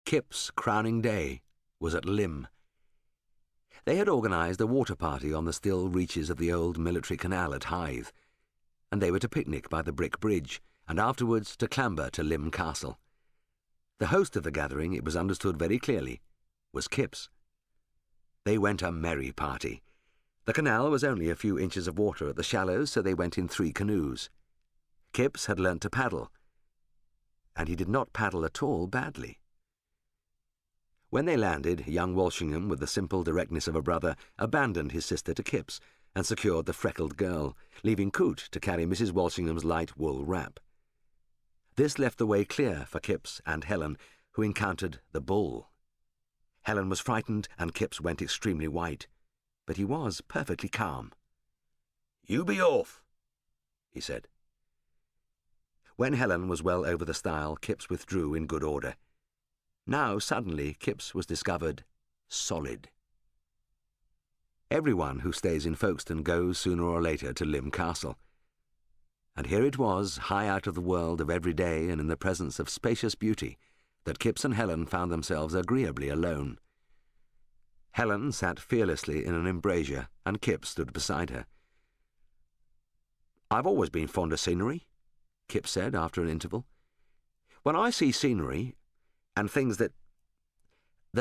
Kipps' crowning day was at Lymm. They had organised a water party on the still reaches of the old military canal at Hythe, and they were to picnic by the brick bridge, and afterwards to clamber to Lymm Castle. The host of the gathering, it was understood very clearly, was Kipps. They went a merry party. The canal was only a few inches of water at the shallows, so they went in 3 canoes. Kipps had learnt to paddle, and he did not paddle at all badly. When they landed, young Walshingham, with the simple directness of a brother, abandoned his sister to Kipps and secured the freckled girl, leaving Coote to carry Mrs. Walshingham's light wool wrap. This left the way clear for Kipps and Helen, who encountered the bull. Helen was frightened and Kipps went extremely white, but he was perfectly calm. "You be off," he said. When Helen was well over the stile, Kipps withdrew in good order. Now, suddenly, Kipps was discovered solid. Everyone who stays in Folkestone goes sooner or later to Lymm Castle. And here it was, high out of the world of every day and in the presence of spacious beauty, that Kipps and Helen found themselves agreeably alone. Helen sat fearlessly in an embrasure, and Kipps stood beside her. "I've always been fond of scenery," Kipps said after an interval. "When I see scenery, and things that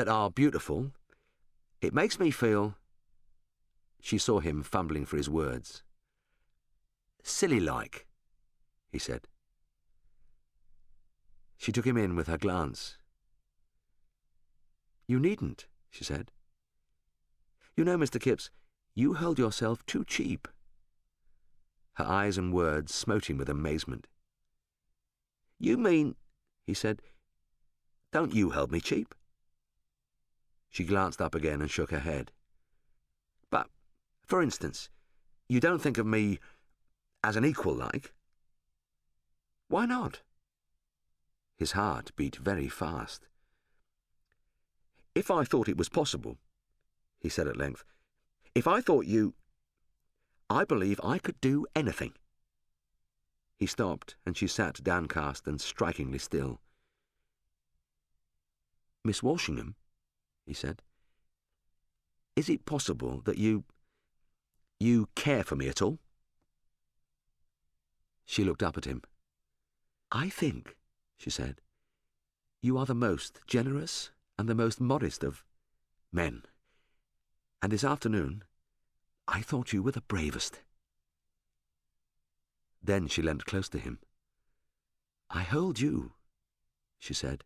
are beautiful, it makes me feel—" She saw him fumbling for his words. "Silly-like," he said. She took him in with her glance. "You needn't," she said. "You know, Mr. Kipps, you hold yourself too cheap." Her eyes and words smote him with amazement. "You mean," he said, "don't you hold me cheap?" She glanced up again and shook her head. "But, for instance, you don't think of me as an equal, like?" "Why not?" His heart beat very fast. "If I thought it was possible," he said at length, "if I thought I believe I could do anything." He stopped, and she sat downcast and strikingly still. "Miss Walshingham," he said, "is it possible that you care for me at all?" She looked up at him. "I think," she said, "you are the most generous and the most modest of men, and this afternoon I thought you were the bravest." Then she leant close to him. "I hold you," she said,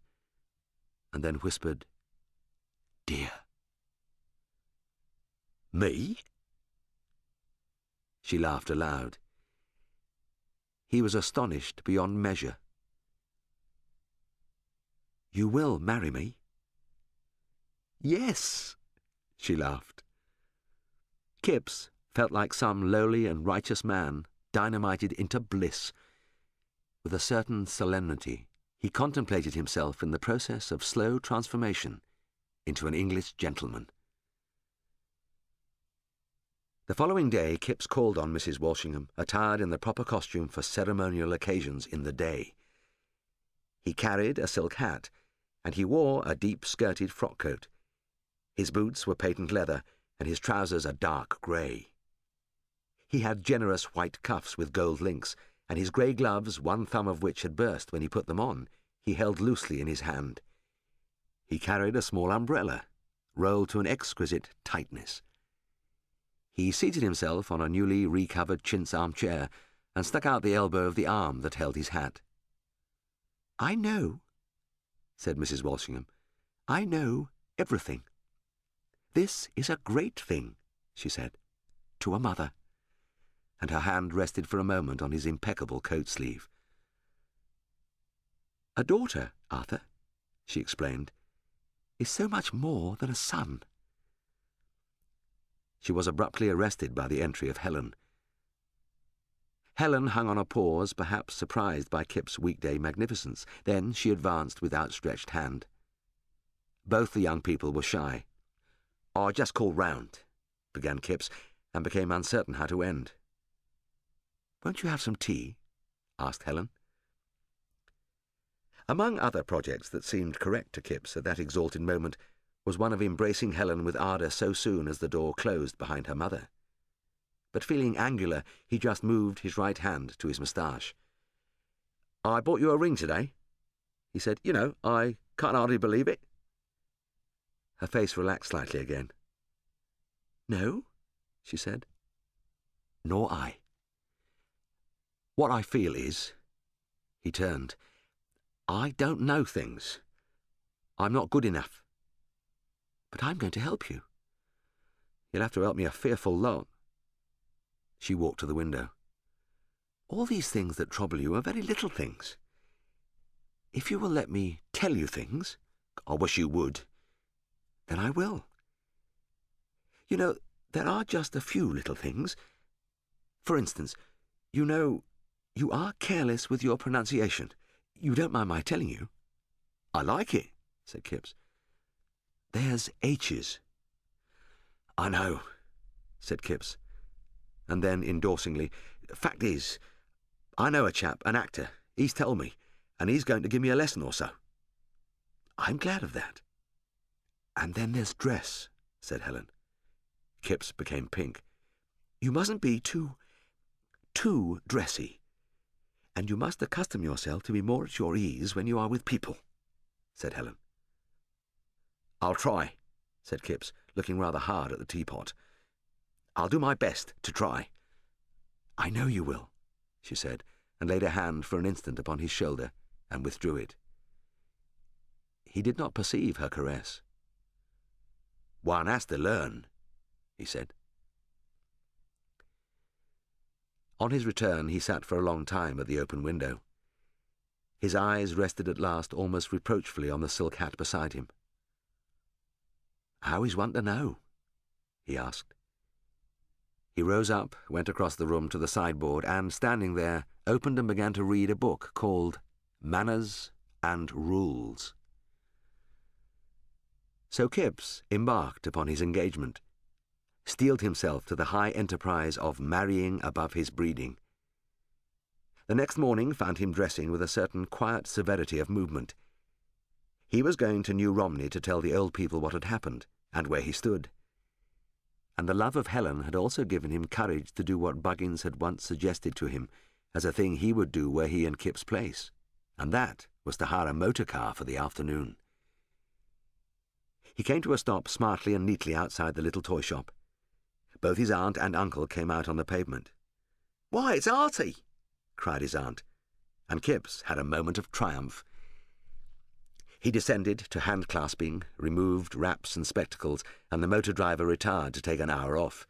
and then whispered, "Dear." "Me?" She laughed aloud. He was astonished beyond measure. "You will marry me?" "Yes," she laughed. Kipps felt like some lowly and righteous man dynamited into bliss. With a certain solemnity, he contemplated himself in the process of slow transformation into an English gentleman. The following day, Kipps called on Mrs. Walshingham, attired in the proper costume for ceremonial occasions in the day. He carried a silk hat, and he wore a deep-skirted frock-coat. His boots were patent leather, and his trousers a dark grey. He had generous white cuffs with gold links, and his grey gloves, one thumb of which had burst when he put them on, he held loosely in his hand. He carried a small umbrella, rolled to an exquisite tightness. He seated himself on a newly recovered chintz armchair and stuck out the elbow of the arm that held his hat. "I know," said Mrs. Walshingham. "I know everything. This is a great thing," she said, "to a mother," and her hand rested for a moment on his impeccable coat sleeve. "A daughter, Arthur," she explained, "is so much more than a son." She was abruptly arrested by the entry of Helen. Helen hung on a pause, perhaps surprised by Kipps' weekday magnificence. Then she advanced with outstretched hand. Both the young people were shy. "I just called round," began Kipps, and became uncertain how to end. "Won't you have some tea?" asked Helen. Among other projects that seemed correct to Kipps at that exalted moment was one of embracing Helen with ardour so soon as the door closed behind her mother. But feeling angular, he just moved his right hand to his moustache. "I bought you a ring today," he said. "You know, I can't hardly believe it." Her face relaxed slightly again. "No?" she said. "Nor I. What I feel is—" He turned. "I don't know things. I'm not good enough. But I'm going to help you. You'll have to help me a fearful lot." She walked to the window. "All these things that trouble you are very little things. If you will let me tell you things—" "I wish you would." "Then I will. You know, there are just a few little things. For instance, you know, you are careless with your pronunciation. You don't mind my telling you?" "I like it," said Kipps. "There's H's." "I know," said Kipps. And then, endorsingly, "Fact is, I know a chap, an actor. He's told me, and he's going to give me a lesson or so." "I'm glad of that." "And then there's dress," said Helen. Kipps became pink. "You mustn't be too dressy. And you must accustom yourself to be more at your ease when you are with people," said Helen. "I'll try," said Kipps, looking rather hard at the teapot. "I'll do my best to try." "I know you will," she said, and laid a hand for an instant upon his shoulder and withdrew it. He did not perceive her caress. "One has to learn," he said. On his return, he sat for a long time at the open window. His eyes rested at last almost reproachfully on the silk hat beside him. "How is one to know?" he asked. He rose up, went across the room to the sideboard, and, standing there, opened and began to read a book called Manners and Rules. So Kipps embarked upon his engagement, steeled himself to the high enterprise of marrying above his breeding. The next morning found him dressing with a certain quiet severity of movement. He was going to New Romney to tell the old people what had happened, and where he stood. And the love of Helen had also given him courage to do what Buggins had once suggested to him as a thing he would do were he in Kipps' place, and that was to hire a motor car for the afternoon. He came to a stop smartly and neatly outside the little toy shop. Both his aunt and uncle came out on the pavement. "Why, it's Artie!" cried his aunt, and Kipps had a moment of triumph. He descended to hand-clasping, removed wraps and spectacles, and the motor driver retired to take an hour off.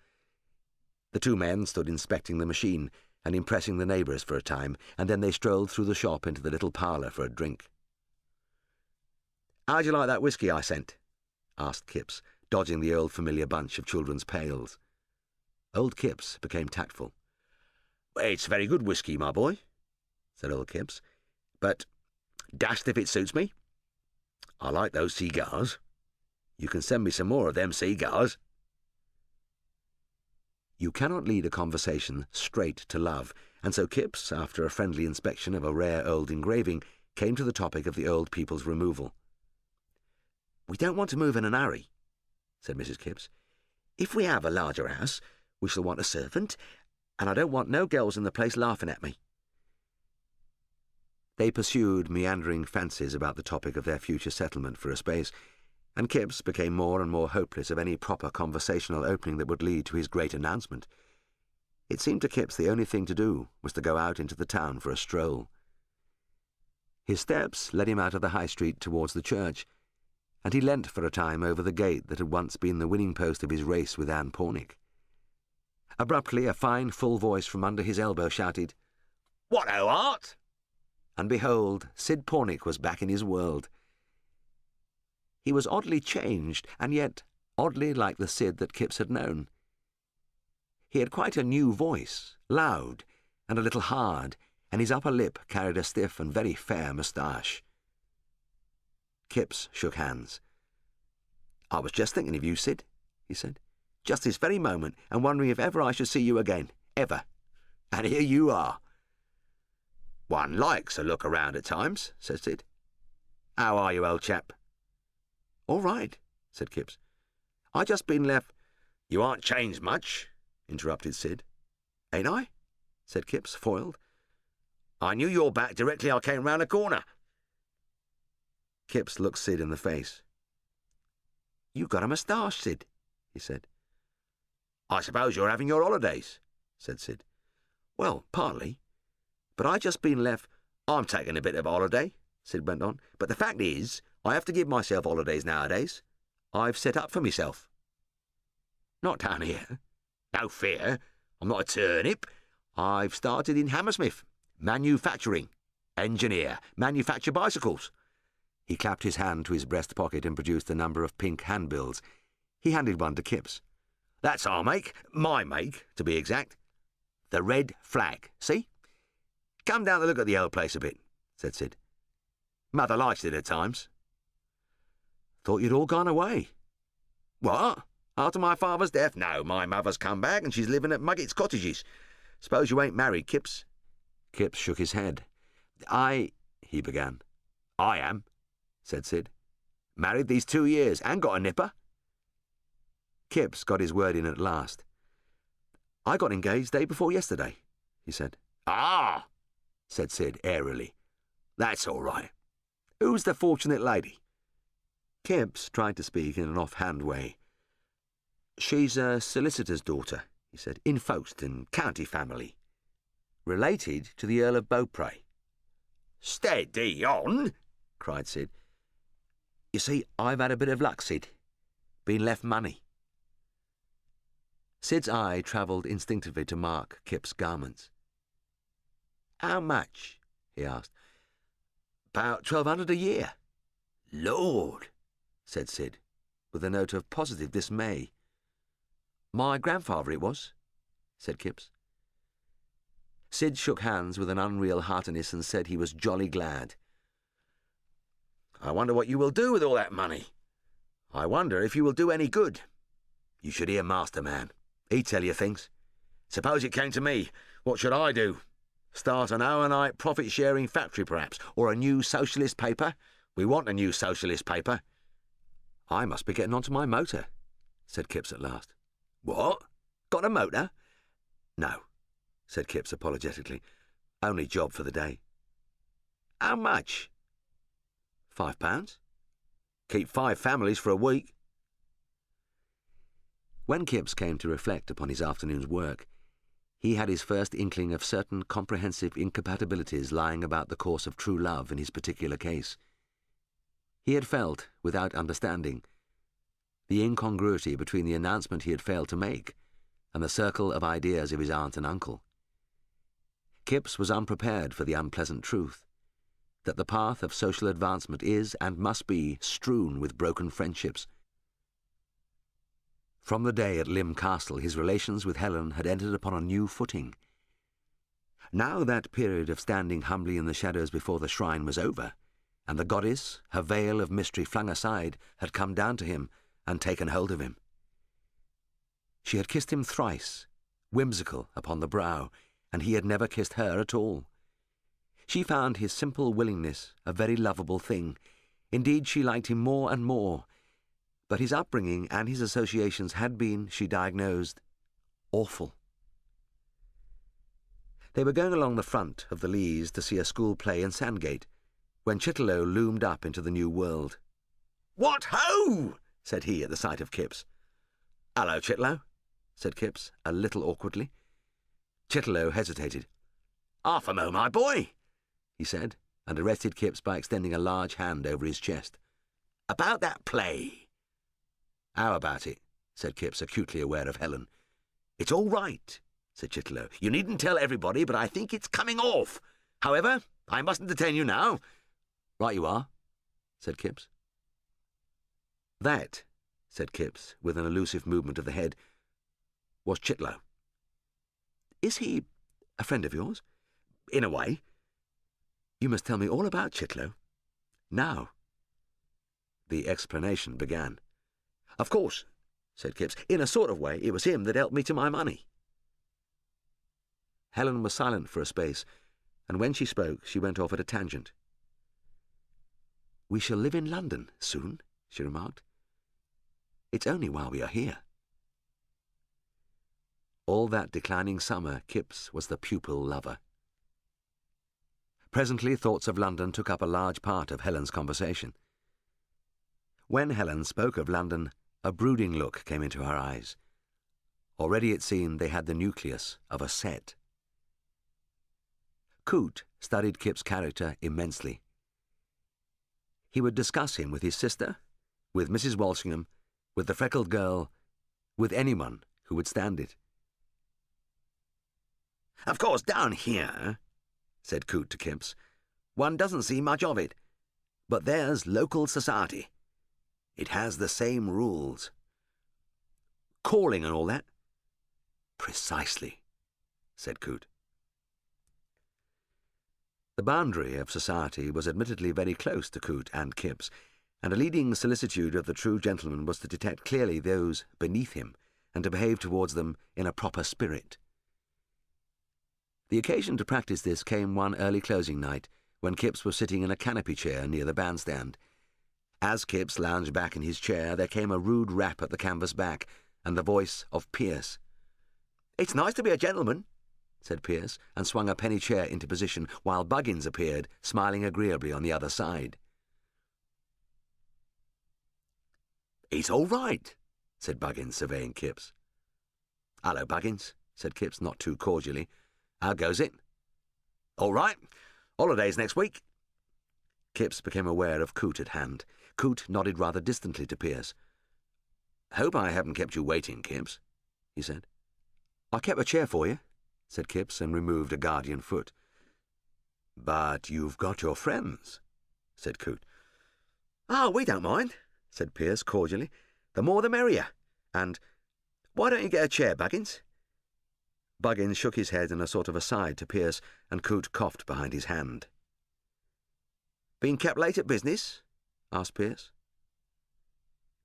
The two men stood inspecting the machine and impressing the neighbours for a time, and then they strolled through the shop into the little parlour for a drink. "How'd you like that whisky I sent?" asked Kipps, dodging the old familiar bunch of children's pails. Old Kipps became tactful. "It's very good whisky, my boy," said old Kipps, "but dashed if it suits me. I like those cigars. You can send me some more of them cigars." You cannot lead a conversation straight to love, and so Kipps, after a friendly inspection of a rare old engraving, came to the topic of the old people's removal. "We don't want to move in an hurry," said Mrs. Kipps. "If we have a larger house, we shall want a servant, and I don't want no girls in the place laughing at me." They pursued meandering fancies about the topic of their future settlement for a space, and Kipps became more and more hopeless of any proper conversational opening that would lead to his great announcement. It seemed to Kipps the only thing to do was to go out into the town for a stroll. His steps led him out of the high street towards the church, and he leant for a time over the gate that had once been the winning post of his race with Anne Pornick. Abruptly, a fine, full voice from under his elbow shouted, "What ho, Art!" And behold, Sid Pornick was back in his world. He was oddly changed, and yet oddly like the Sid that Kipps had known. He had quite a new voice, loud and a little hard, and his upper lip carried a stiff and very fair moustache. Kipps shook hands. "I was just thinking of you, Sid," he said. "Just this very moment, and wondering if ever I should see you again. Ever. And here you are." "One likes a look around at times," said Sid. How are you, old chap? All right, said Kipps. I just been left— You aren't changed much, interrupted Sid. Ain't I? Said Kipps, foiled. I knew your back directly I came round the corner. Kipps looked Sid in the face. You got a moustache, Sid, he said. I suppose you're having your holidays, said Sid. Well, partly. But I just been left— I'm taking a bit of a holiday, Sid went on. But the fact is, I have to give myself holidays nowadays. I've set up for myself. Not down here. No fear. I'm not a turnip. I've started in Hammersmith. Manufacturing. Engineer. Manufacture bicycles. He clapped his hand to his breast pocket and produced a number of pink handbills. He handed one to Kipps. That's our make. My make, to be exact. The Red Flag. See? Come down to look at the old place a bit, said Sid. Mother likes it at times. Thought you'd all gone away. What? After my father's death? No, my mother's come back and she's living at Muggett's Cottages. Suppose you ain't married, Kipps? Kipps shook his head. He began. I am, said Sid. Married these 2 years and got a nipper. Kipps got his word in at last. I got engaged day before yesterday, he said. Ah, said Sid airily. That's all right. Who's the fortunate lady? Kipps tried to speak in an offhand way. She's a solicitor's daughter, he said, in Folkestone, county family. Related to the Earl of Beaupre. Steady on, cried Sid. You see, I've had a bit of luck, Sid. Been left money. Sid's eye travelled instinctively to mark Kipps' garments. How much? He asked. About 1,200 a year. Lord, said Sid, with a note of positive dismay. My grandfather it was, said Kipps. Sid shook hands with an unreal heartiness and said he was jolly glad. I wonder what you will do with all that money. I wonder if you will do any good. You should hear Master Man. He'd tell you things. Suppose it came to me, what should I do? Start an overnight profit-sharing factory, perhaps, or a new socialist paper? We want a new socialist paper. I must be getting onto my motor, said Kipps at last. What? Got a motor? No, said Kipps apologetically. Only job for the day. How much? £5. Keep 5 families for a week. When Kipps came to reflect upon his afternoon's work, he had his first inkling of certain comprehensive incompatibilities lying about the course of true love in his particular case. He had felt, without understanding, the incongruity between the announcement he had failed to make and the circle of ideas of his aunt and uncle. Kipps was unprepared for the unpleasant truth that the path of social advancement is and must be strewn with broken friendships. From the day at Lymm Castle, his relations with Helen had entered upon a new footing. Now that period of standing humbly in the shadows before the shrine was over, and the goddess, her veil of mystery flung aside, had come down to him and taken hold of him. She had kissed him thrice, whimsical upon the brow, and he had never kissed her at all. She found his simple willingness a very lovable thing. Indeed, she liked him more and more, but his upbringing and his associations had been, she diagnosed, awful. They were going along the front of the Leas to see a school play in Sandgate, when Chitterlow loomed up into the new world. "What ho!" said he at the sight of Kipps. "Hello, Chitterlow," said Kipps, a little awkwardly. Chitterlow hesitated. "Half a mo, my boy," he said, and arrested Kipps by extending a large hand over his chest. "About that play." "How about it?" said Kipps, acutely aware of Helen. "It's all right," said Chitterlow. "You needn't tell everybody, but I think it's coming off. However, I mustn't detain you now." "Right you are," said Kipps. "That," said Kipps, with an elusive movement of the head, "was Chitterlow." "Is he a friend of yours?" "In a way." "You must tell me all about Chitterlow. Now." The explanation began. "Of course," said Kipps. "In a sort of way, it was him that helped me to my money." Helen was silent for a space, and when she spoke, she went off at a tangent. "We shall live in London soon," she remarked. "It's only while we are here." All that declining summer, Kipps was the pupil lover. Presently, thoughts of London took up a large part of Helen's conversation. When Helen spoke of London, a brooding look came into her eyes. Already it seemed they had the nucleus of a set. Coote studied Kipps' character immensely. He would discuss him with his sister, with Mrs. Walsingham, with the freckled girl, with anyone who would stand it. "Of course, down here," said Coote to Kipps, "one doesn't see much of it. But there's local society. It has the same rules. Calling and all that." "Precisely," said Coote. The boundary of society was admittedly very close to Coote and Kipps, and a leading solicitude of the true gentleman was to detect clearly those beneath him and to behave towards them in a proper spirit. The occasion to practice this came one early closing night, when Kipps was sitting in a canopy chair near the bandstand. As Kipps lounged back in his chair, there came a rude rap at the canvas back, and the voice of Pierce. "It's nice to be a gentleman," said Pierce, and swung a penny chair into position, while Buggins appeared, smiling agreeably on the other side. "It's all right," said Buggins, surveying Kipps. "Hello, Buggins," said Kipps, not too cordially. "How goes it?" "All right. Holidays next week." Kipps became aware of Coote at hand. Coote nodded rather distantly to Pierce. "Hope I haven't kept you waiting, Kipps," he said. "I kept a chair for you," said Kipps, and removed a guardian foot. "But you've got your friends," said Coote. "Oh, we don't mind," said Pierce cordially. "The more the merrier. And why don't you get a chair, Buggins?" Buggins shook his head in a sort of aside to Pierce, and Coote coughed behind his hand. "Been kept late at business?" asked Pierce.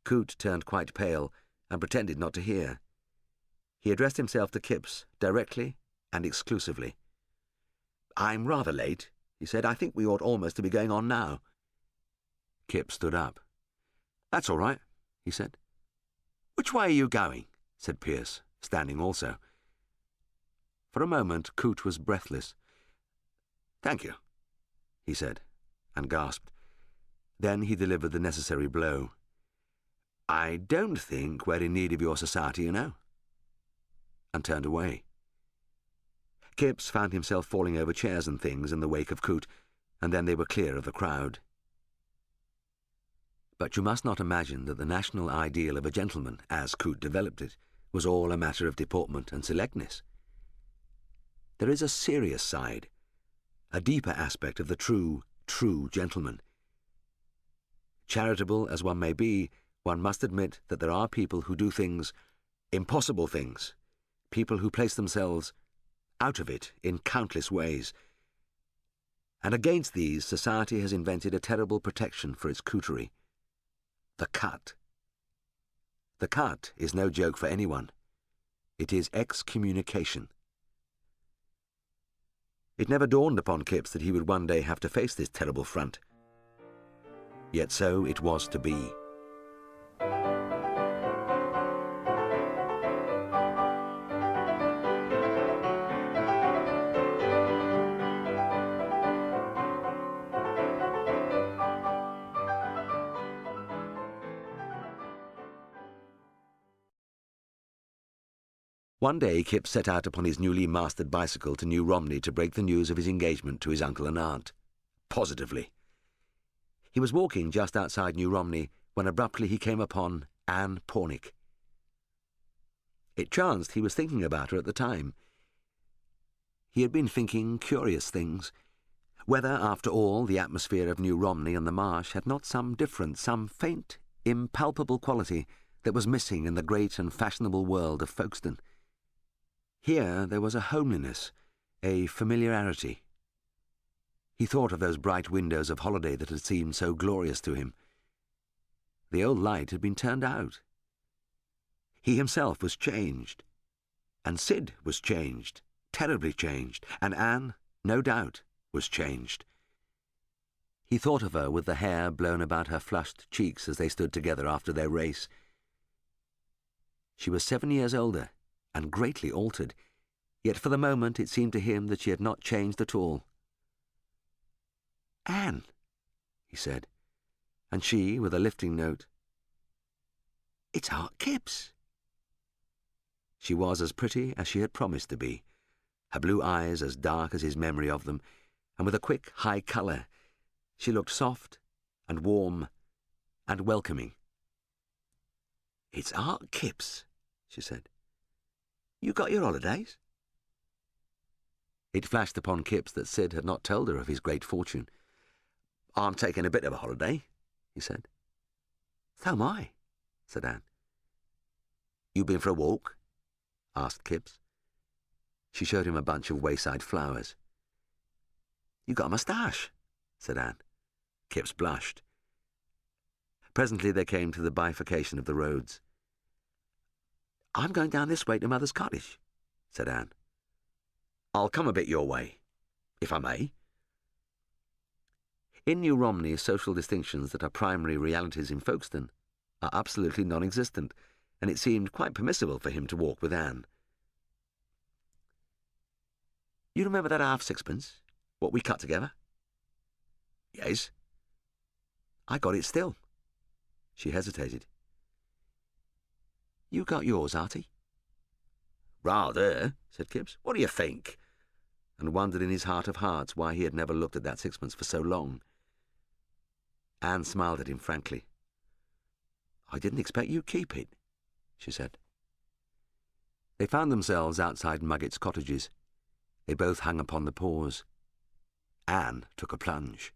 Coote turned quite pale and pretended not to hear. He addressed himself to Kipps directly and exclusively. "I'm rather late," he said. "I think we ought almost to be going on now." Kipps stood up. "That's all right," he said. "Which way are you going?" said Pierce, standing also. For a moment Coote was breathless. "Thank you," he said, and gasped. Then he delivered the necessary blow. "I don't think we're in need of your society, you know," and turned away. Kipps found himself falling over chairs and things in the wake of Coote, and then they were clear of the crowd. But you must not imagine that the national ideal of a gentleman, as Coote developed it, was all a matter of deportment and selectness. There is a serious side, a deeper aspect of the true gentleman. Charitable as one may be, one must admit that there are people who do things, impossible things, people who place themselves out of it in countless ways. And against these, society has invented a terrible protection for its coterie: the cut. The cut is no joke for anyone. It is excommunication. It never dawned upon Kipps that he would one day have to face this terrible front. Yet so it was to be. One day Kipps set out upon his newly mastered bicycle to New Romney to break the news of his engagement to his uncle and aunt. Positively. He was walking just outside New Romney when abruptly he came upon Anne Pornick. It chanced he was thinking about her at the time. He had been thinking curious things, whether, after all, the atmosphere of New Romney and the marsh had not some different, some faint, impalpable quality that was missing in the great and fashionable world of Folkestone. Here there was a homeliness, a familiarity. He thought of those bright windows of holiday that had seemed so glorious to him. The old light had been turned out. He himself was changed, and Sid was changed, terribly changed, and Anne, no doubt, was changed. He thought of her with the hair blown about her flushed cheeks as they stood together after their race. She was 7 years older and greatly altered, yet for the moment it seemed to him that she had not changed at all. "Anne," he said, and she, with a lifting note, "It's Aunt Kipps." She was as pretty as she had promised to be, her blue eyes as dark as his memory of them, and with a quick, high colour. She looked soft and warm and welcoming. "It's Aunt Kipps," she said. "You got your holidays?" It flashed upon Kipps that Sid had not told her of his great fortune. "I'm taking a bit of a holiday," he said. "So am I," said Anne. "You been for a walk?" asked Kipps. She showed him a bunch of wayside flowers. "You got a moustache," said Anne. Kipps blushed. Presently they came to the bifurcation of the roads. "I'm going down this way to Mother's cottage," said Anne. "I'll come a bit your way, if I may." In New Romney, social distinctions that are primary realities in Folkestone are absolutely non-existent, and it seemed quite permissible for him to walk with Anne. "You remember that half-sixpence, what we cut together?" "Yes." "I got it still." She hesitated. "You got yours, Artie?" "Rather," said Kipps. "What do you think?" And wondered in his heart of hearts why he had never looked at that sixpence for so long. Anne smiled at him frankly. "I didn't expect you'd keep it," she said. They found themselves outside Muggett's cottages. They both hung upon the pause. Anne took a plunge.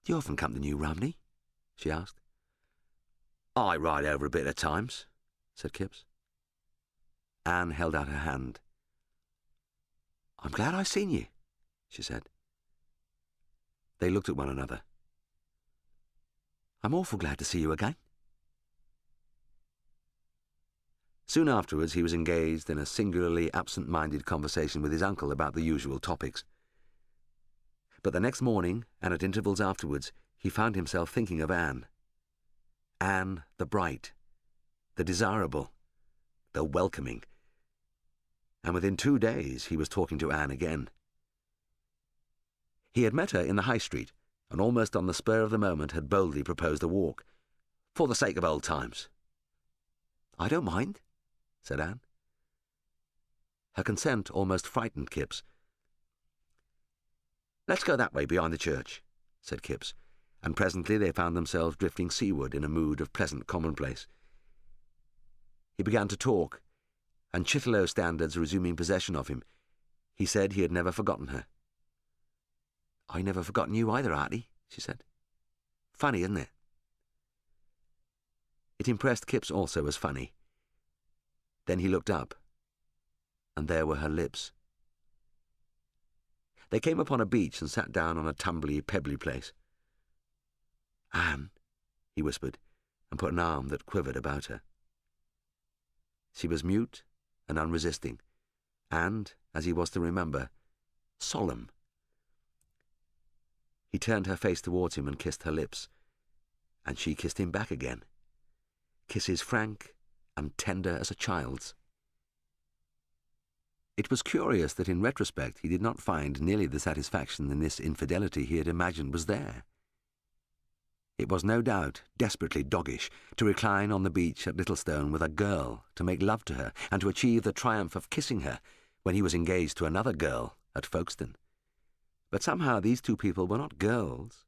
"Do you often come to New Romney?" she asked. "I ride over a bit at times," said Kipps. Anne held out her hand. "I'm glad I've seen you," she said. They looked at one another. "I'm awful glad to see you again." Soon afterwards he was engaged in a singularly absent-minded conversation with his uncle about the usual topics. But the next morning, and at intervals afterwards, he found himself thinking of Anne. Anne the bright, the desirable, the welcoming. And within 2 days he was talking to Anne again. He had met her in the High Street, and almost on the spur of the moment had boldly proposed a walk, for the sake of old times. "I don't mind," said Anne. Her consent almost frightened Kipps. "Let's go that way behind the church," said Kipps, and presently they found themselves drifting seaward in a mood of pleasant commonplace. He began to talk, and Chitterlow standards resuming possession of him, he said he had never forgotten her. "I never forgotten you either, Artie," she said. "Funny, isn't it?" It impressed Kipps also as funny. Then he looked up, and there were her lips. They came upon a beach and sat down on a tumbly, pebbly place. "Anne," he whispered, and put an arm that quivered about her. She was mute and unresisting, and, as he was to remember, solemn. He turned her face towards him and kissed her lips, and she kissed him back again. Kisses frank and tender as a child's. It was curious that in retrospect he did not find nearly the satisfaction in this infidelity he had imagined was there. It was no doubt desperately doggish to recline on the beach at Littlestone with a girl, to make love to her, and to achieve the triumph of kissing her when he was engaged to another girl at Folkestone. But somehow these two people were not girls.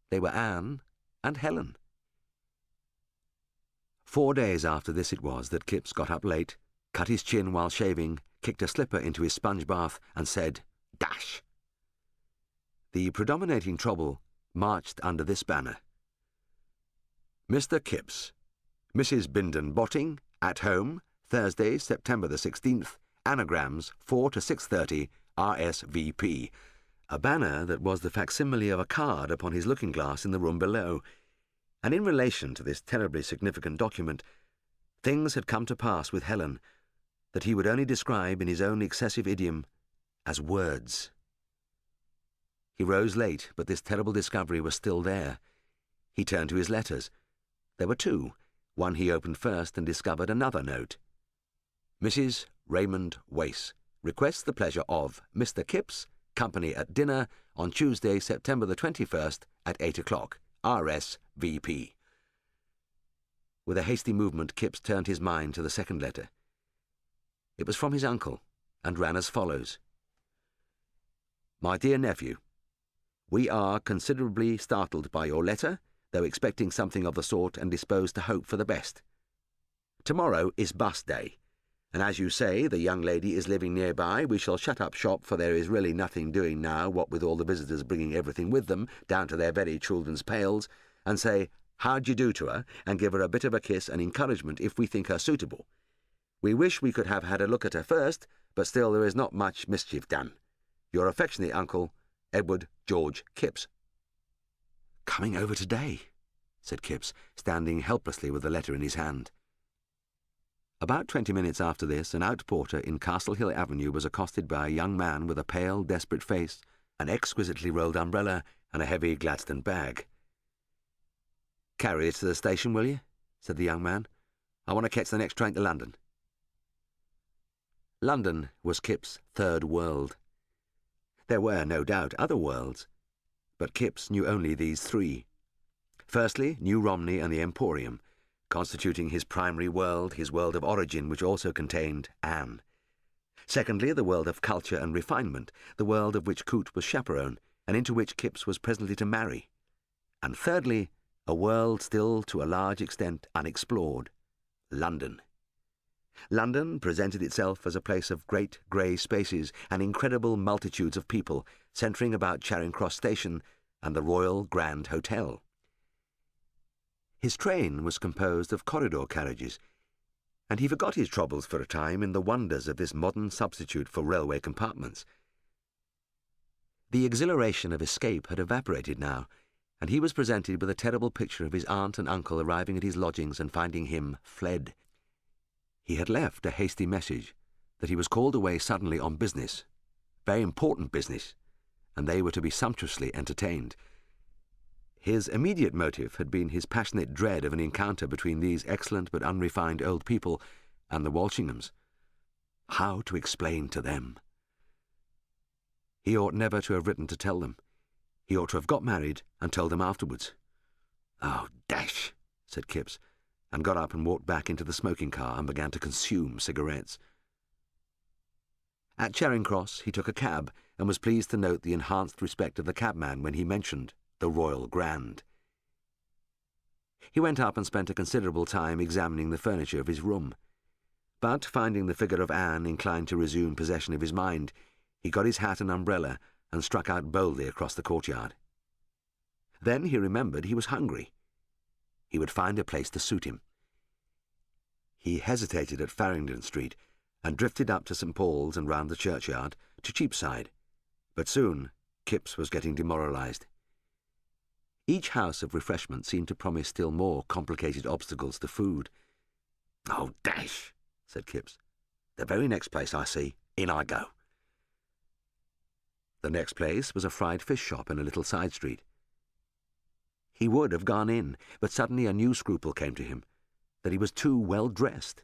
They were Anne and Helen. 4 days after this it was that Kipps got up late, cut his chin while shaving, kicked a slipper into his sponge bath, and said, "Dash!" The predominating trouble marched under this banner: "Mr. Kipps, Mrs. Bindon Botting, at home, Thursday, September the 16th, anagrams 4 to 6:30, RSVP. A banner that was the facsimile of a card upon his looking-glass in the room below. And in relation to this terribly significant document, things had come to pass with Helen that he would only describe in his own excessive idiom as words. He rose late, but this terrible discovery was still there. He turned to his letters. There were two. One he opened first and discovered another note. Mrs. Raymond Wace requests the pleasure of Mr. Kipps, company at dinner on Tuesday, September the 21st at 8 o'clock. R.S.V.P. With a hasty movement, Kipps turned his mind to the second letter. It was from his uncle, and ran as follows. My dear nephew, we are considerably startled by your letter, though expecting something of the sort and disposed to hope for the best. Tomorrow is bus day, and as you say, the young lady is living nearby. We shall shut up shop, for there is really nothing doing now, what with all the visitors bringing everything with them, down to their very children's pails, and say, how d'ye do to her, and give her a bit of a kiss and encouragement if we think her suitable. We wish we could have had a look at her first, but still there is not much mischief done. Your affectionate uncle, Edward George Kipps. Coming over today, said Kipps, standing helplessly with the letter in his hand. About 20 minutes after this, an outporter in Castle Hill Avenue was accosted by a young man with a pale, desperate face, an exquisitely rolled umbrella, and a heavy Gladstone bag. Carry it to the station, will you? Said the young man. I want to catch the next train to London. London was Kipps' third world. There were, no doubt, other worlds, but Kipps knew only these three. Firstly, New Romney and the Emporium, constituting his primary world, his world of origin, which also contained Anne. Secondly, the world of culture and refinement, the world of which Coote was chaperone, and into which Kipps was presently to marry. And thirdly, a world still to a large extent unexplored, London. London presented itself as a place of great grey spaces and incredible multitudes of people, centring about Charing Cross Station and the Royal Grand Hotel. His train was composed of corridor carriages, and he forgot his troubles for a time in the wonders of this modern substitute for railway compartments. The exhilaration of escape had evaporated now, and he was presented with a terrible picture of his aunt and uncle arriving at his lodgings and finding him fled. He had left a hasty message that he was called away suddenly on business, very important business, and they were to be sumptuously entertained. His immediate motive had been his passionate dread of an encounter between these excellent but unrefined old people and the Walshinghams. How to explain to them? He ought never to have written to tell them. He ought to have got married and told them afterwards. Oh, dash, said Kipps, and got up and walked back into the smoking car and began to consume cigarettes. At Charing Cross he took a cab and was pleased to note the enhanced respect of the cabman when he mentioned the Royal Grand. He went up and spent a considerable time examining the furniture of his room, but finding the figure of Anne inclined to resume possession of his mind, he got his hat and umbrella and struck out boldly across the courtyard. Then he remembered he was hungry. He would find a place to suit him. He hesitated at Farringdon Street and drifted up to St. Paul's and round the churchyard to Cheapside, but soon Kipps was getting demoralised. Each house of refreshment seemed to promise still more complicated obstacles to food. Oh, dash, said Kipps. The very next place I see, in I go. The next place was a fried fish shop in a little side street. He would have gone in, but suddenly a new scruple came to him, that he was too well dressed.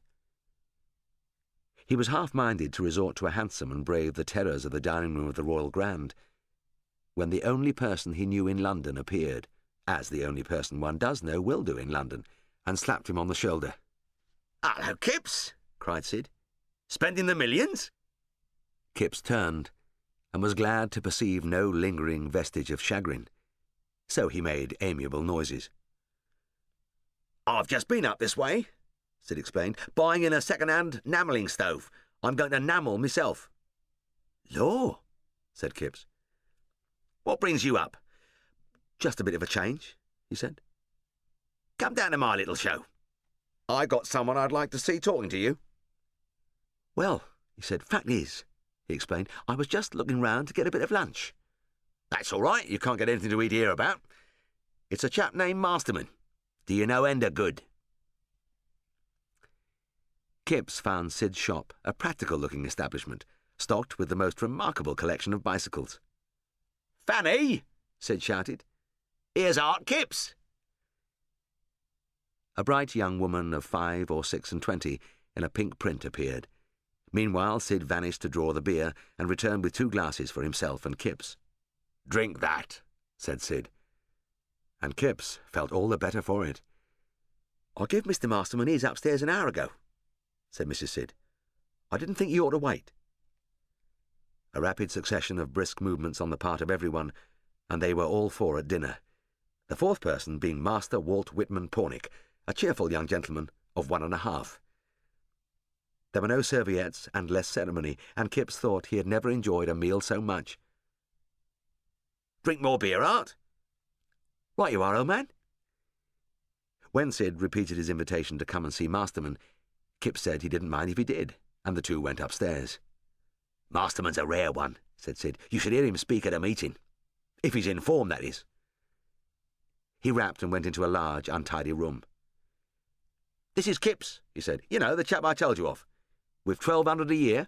He was half-minded to resort to a hansom and brave the terrors of the dining-room of the Royal Grand, when the only person he knew in London appeared, as the only person one does know will do in London, and slapped him on the shoulder. "Hello, Kipps!" cried Sid. "Spending the millions?" Kipps turned, and was glad to perceive no lingering vestige of chagrin. So he made amiable noises. "I've just been up this way," Sid explained, "buying in a second-hand namelling stove. I'm going to namel myself." "Law," said Kipps. "What brings you up?" "Just a bit of a change," he said. "Come down to my little show. I got someone I'd like to see talking to you." "Well," he said, "fact is," he explained, "I was just looking round to get a bit of lunch." "That's all right. You can't get anything to eat here about. It's a chap named Masterman. Do you know Ender Good?" Kipps found Sid's shop a practical-looking establishment, stocked with the most remarkable collection of bicycles. "Fanny," Sid shouted, "here's Art Kipps." A bright young woman of 5 or 26 in a pink print appeared. Meanwhile, Sid vanished to draw the beer and returned with 2 glasses for himself and Kipps. "Drink that," said Sid. And Kipps felt all the better for it. "I give Mr. Masterman his upstairs an hour ago," said Mrs. Sid. "I didn't think you ought to wait." A rapid succession of brisk movements on the part of everyone, and they were all 4 at dinner, the 4th person being Master Walt Whitman Pornick, a cheerful young gentleman of 1½ There were no serviettes and less ceremony, and Kipps thought he had never enjoyed a meal so much. "Drink more beer, Art?" "Right you are, old man." When Sid repeated his invitation to come and see Masterman, Kipps said he didn't mind if he did, and the 2 went upstairs. "Masterman's a rare one," said Sid. "You should hear him speak at a meeting. If he's in form, that is." He rapped and went into a large, untidy room. "This is Kipps," he said. "You know, the chap I told you of. With 1,200 a year."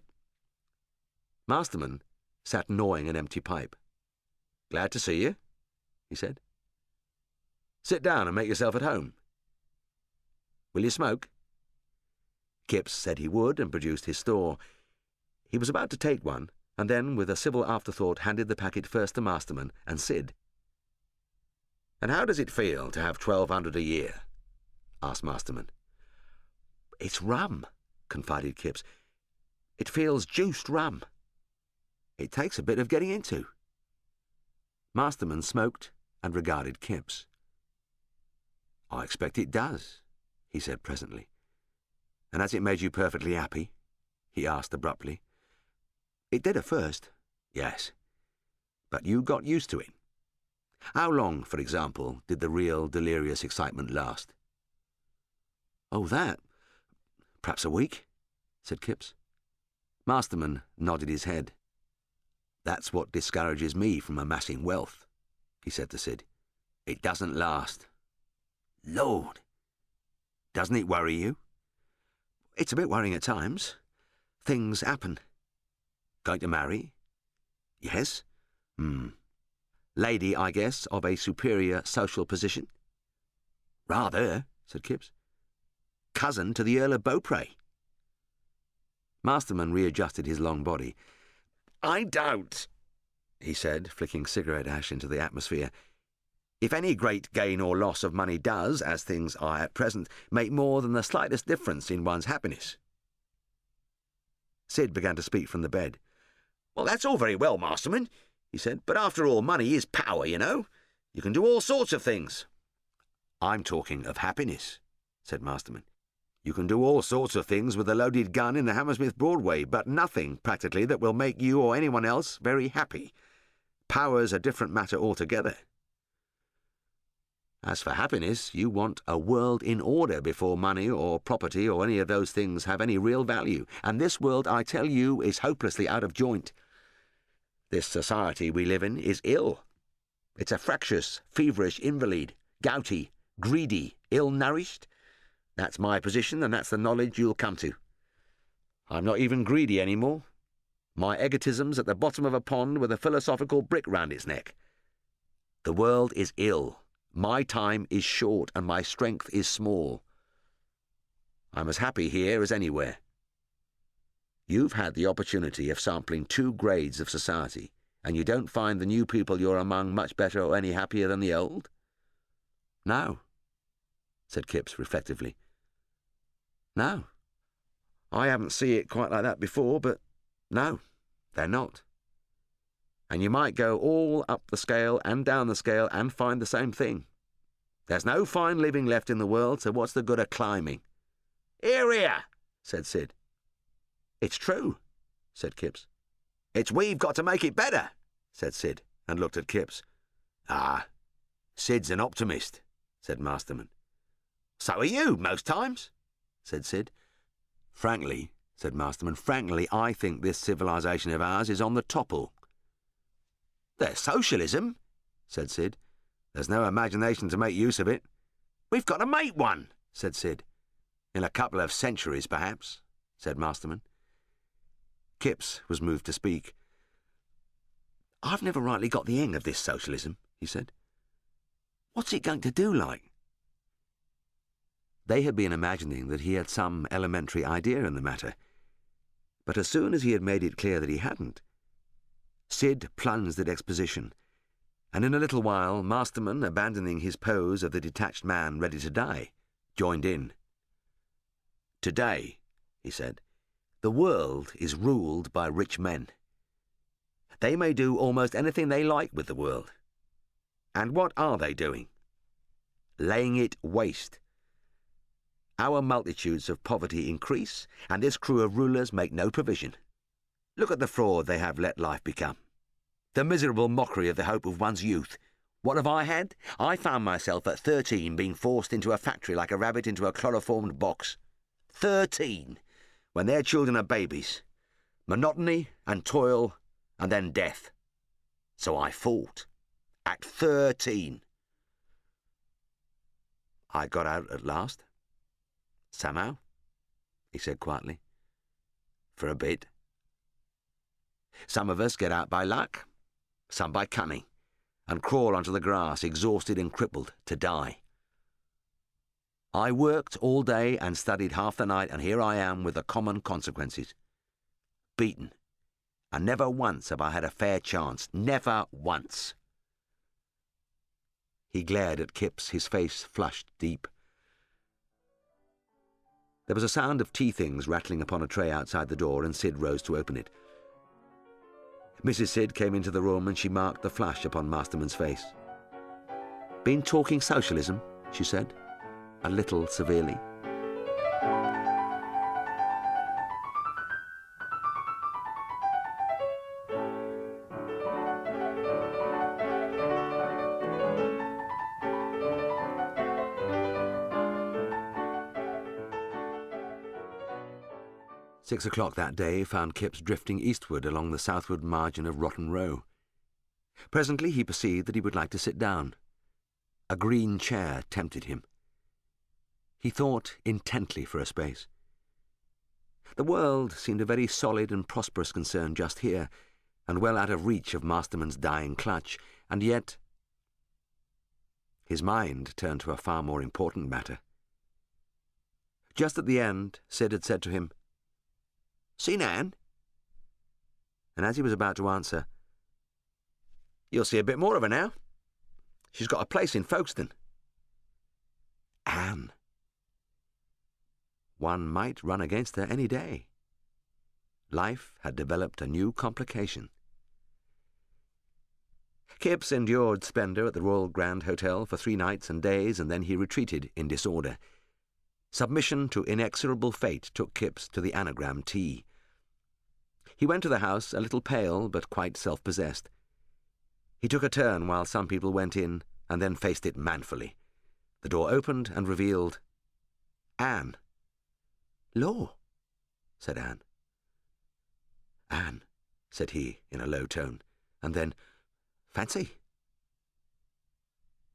Masterman sat gnawing an empty pipe. "Glad to see you," he said. "Sit down and make yourself at home. Will you smoke?" Kipps said he would and produced his store. He was about to take one, and then, with a civil afterthought, handed the packet first to Masterman and Sid. "And how does it feel to have 1,200 a year?" asked Masterman. "It's rum," confided Kipps. "It feels juiced rum. It takes a bit of getting into." Masterman smoked and regarded Kipps. "I expect it does," he said presently. "And has it made you perfectly happy?" he asked abruptly. "It did at first, yes. But you got used to it. How long, for example, did the real delirious excitement last?" "Oh, that? Perhaps a week," said Kipps. Masterman nodded his head. "That's what discourages me from amassing wealth," he said to Sid. "It doesn't last." "Lord! Doesn't it worry you?" "It's a bit worrying at times. Things happen." "Going to marry?" "Yes." "Lady, I guess, of a superior social position?" "Rather," said Kipps. "Cousin to the Earl of Beaupre." Masterman readjusted his long body. "I doubt," he said, flicking cigarette ash into the atmosphere, "if any great gain or loss of money does, as things are at present, make more than the slightest difference in one's happiness." Sid began to speak from the bed. "Well, that's all very well, Masterman," he said, "but after all, money is power, you know. You can do all sorts of things." "I'm talking of happiness," said Masterman. "You can do all sorts of things with a loaded gun in the Hammersmith Broadway, but nothing, practically, that will make you or anyone else very happy. Power's a different matter altogether. As for happiness, you want a world in order before money or property or any of those things have any real value, and this world, I tell you, is hopelessly out of joint. This society we live in is ill. It's a fractious, feverish invalid, gouty, greedy, ill-nourished. That's my position, and that's the knowledge you'll come to. I'm not even greedy any more. My egotism's at the bottom of a pond with a philosophical brick round its neck. The world is ill. My time is short, and my strength is small. I'm as happy here as anywhere. You've had the opportunity of sampling 2 grades of society, and you don't find the new people you're among much better or any happier than the old?" "No," said Kipps reflectively. "No. I haven't seen it quite like that before, but no, they're not. And you might go all up the scale and down the scale and find the same thing. There's no fine living left in the world, so what's the good of climbing?" "Hear, hear," said Sid. "It's true," said Kipps. "It's we've got to make it better," said Sid, and looked at Kipps. "Ah, Sid's an optimist," said Masterman. "So are you, most times," said Sid. "Frankly," said Masterman, "frankly, I think this civilization of ours is on the topple." "There's socialism," said Sid. "There's no imagination to make use of it." "We've got to make one," said Sid. "In a couple of centuries, perhaps," said Masterman. Kipps was moved to speak. "I've never rightly got the hang of this socialism," he said. "What's it going to do like?" They had been imagining that he had some elementary idea in the matter, but as soon as he had made it clear that he hadn't, Sid plunged at exposition, and in a little while Masterman, abandoning his pose of the detached man ready to die, joined in. "Today," he said, "the world is ruled by rich men. They may do almost anything they like with the world. And what are they doing? Laying it waste. Our multitudes of poverty increase, and this crew of rulers make no provision. Look at the fraud they have let life become. The miserable mockery of the hope of one's youth. What have I had? I found myself at 13 being forced into a factory like a rabbit into a chloroformed box. 13, when their children are babies. Monotony and toil, and then death. So I fought. At 13. I got out at last. Somehow," he said quietly. "For a bit. Some of us get out by luck, some by cunning, and crawl onto the grass, exhausted and crippled, to die. I worked all day and studied half the night, and here I am with the common consequences. Beaten. And never once have I had a fair chance. Never once." He glared at Kipps, his face flushed deep. There was a sound of tea things rattling upon a tray outside the door, and Sid rose to open it. Mrs. Sid came into the room, and she marked the flush upon Masterman's face. "Been talking socialism?" she said, a little severely. "6 o'clock that day found Kipps drifting eastward along the southward margin of Rotten Row. Presently he perceived that he would like to sit down. A green chair tempted him. He thought intently for a space. The world seemed a very solid and prosperous concern just here, and well out of reach of Masterman's dying clutch, and yet... His mind turned to a far more important matter. Just at the end, Sid had said to him, "Seen Anne?" And as he was about to answer, "You'll see a bit more of her now. She's got a place in Folkestone." Anne. One might run against her any day. Life had developed a new complication. Kipps endured splendour at the Royal Grand Hotel for 3 nights and days, and then he retreated in disorder. Submission to inexorable fate took Kipps to the anagram tea. He went to the house a little pale but quite self-possessed. He took a turn while some people went in, and then faced it manfully. The door opened and revealed Anne. "Law," said Anne. "Anne," said he in a low tone, and then, "Fancy."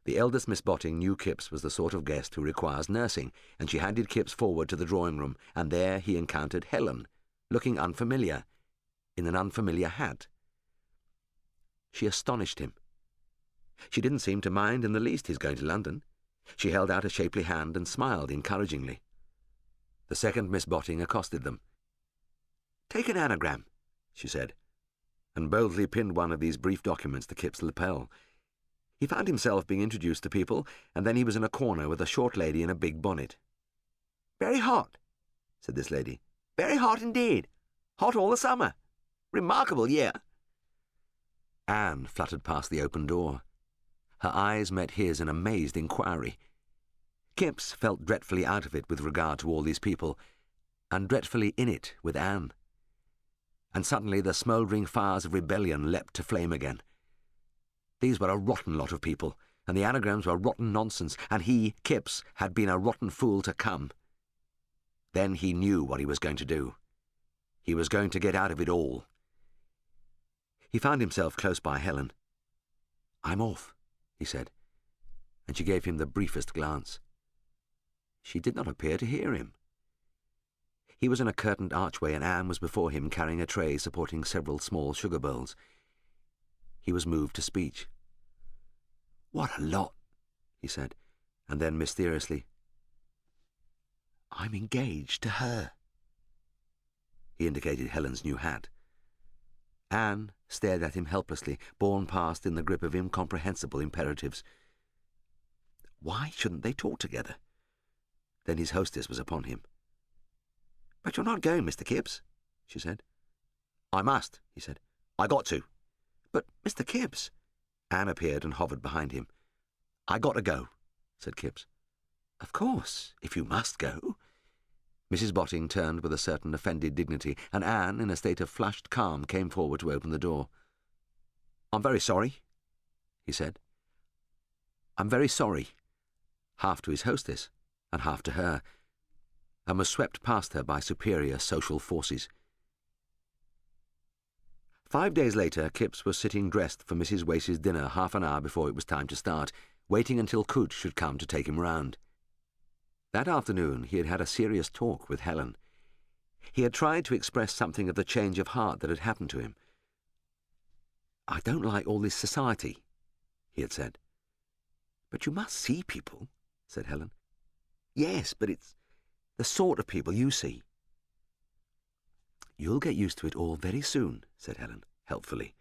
The eldest Miss Botting knew Kipps was the sort of guest who requires nursing, and she handed Kipps forward to the drawing-room, and there he encountered Helen, looking unfamiliar, in an unfamiliar hat. She astonished him. She didn't seem to mind in the least his going to London. She held out a shapely hand and smiled encouragingly. The second Miss Botting accosted them. "Take an anagram," she said, and boldly pinned one of these brief documents to Kipps' lapel. He found himself being introduced to people, and then he was in a corner with a short lady in a big bonnet. "Very hot," said this lady. "Very hot indeed. Hot all the summer. Remarkable year." Anne fluttered past the open door. Her eyes met his in amazed inquiry. Kipps felt dreadfully out of it with regard to all these people, and dreadfully in it with Anne. And suddenly the smouldering fires of rebellion leapt to flame again. These were a rotten lot of people, and the anagrams were rotten nonsense, and he, Kipps, had been a rotten fool to come. Then he knew what he was going to do. He was going to get out of it all. He found himself close by Helen. "I'm off," he said, and she gave him the briefest glance. She did not appear to hear him. He was in a curtained archway, and Anne was before him carrying a tray supporting several small sugar bowls. he was moved to speech. "What a lot," he said, and then mysteriously, "I'm engaged to her." He indicated Helen's new hat. Anne stared at him helplessly, borne past in the grip of incomprehensible imperatives. Why shouldn't they talk together? Then his hostess was upon him. "But you're not going, Mr. Kipps," she said. "I must," he said. "I got to." "But, Mr. Kipps—" Anne appeared and hovered behind him. "I got to go," said Kipps. "Of course, if you must go." Mrs. Botting turned with a certain offended dignity, and Anne, in a state of flushed calm, came forward to open the door. "I'm very sorry," he said. "I'm very sorry," half to his hostess and half to her, and was swept past her by superior social forces. 5 days later, Kipps was sitting dressed for Mrs. Wace's dinner half an hour before it was time to start, waiting until Coote should come to take him round. That afternoon he had had a serious talk with Helen. He had tried to express something of the change of heart that had happened to him. "I don't like all this society," he had said. "But you must see people," said Helen. "Yes, but it's the sort of people you see." "You'll get used to it all very soon," said Helen, helpfully.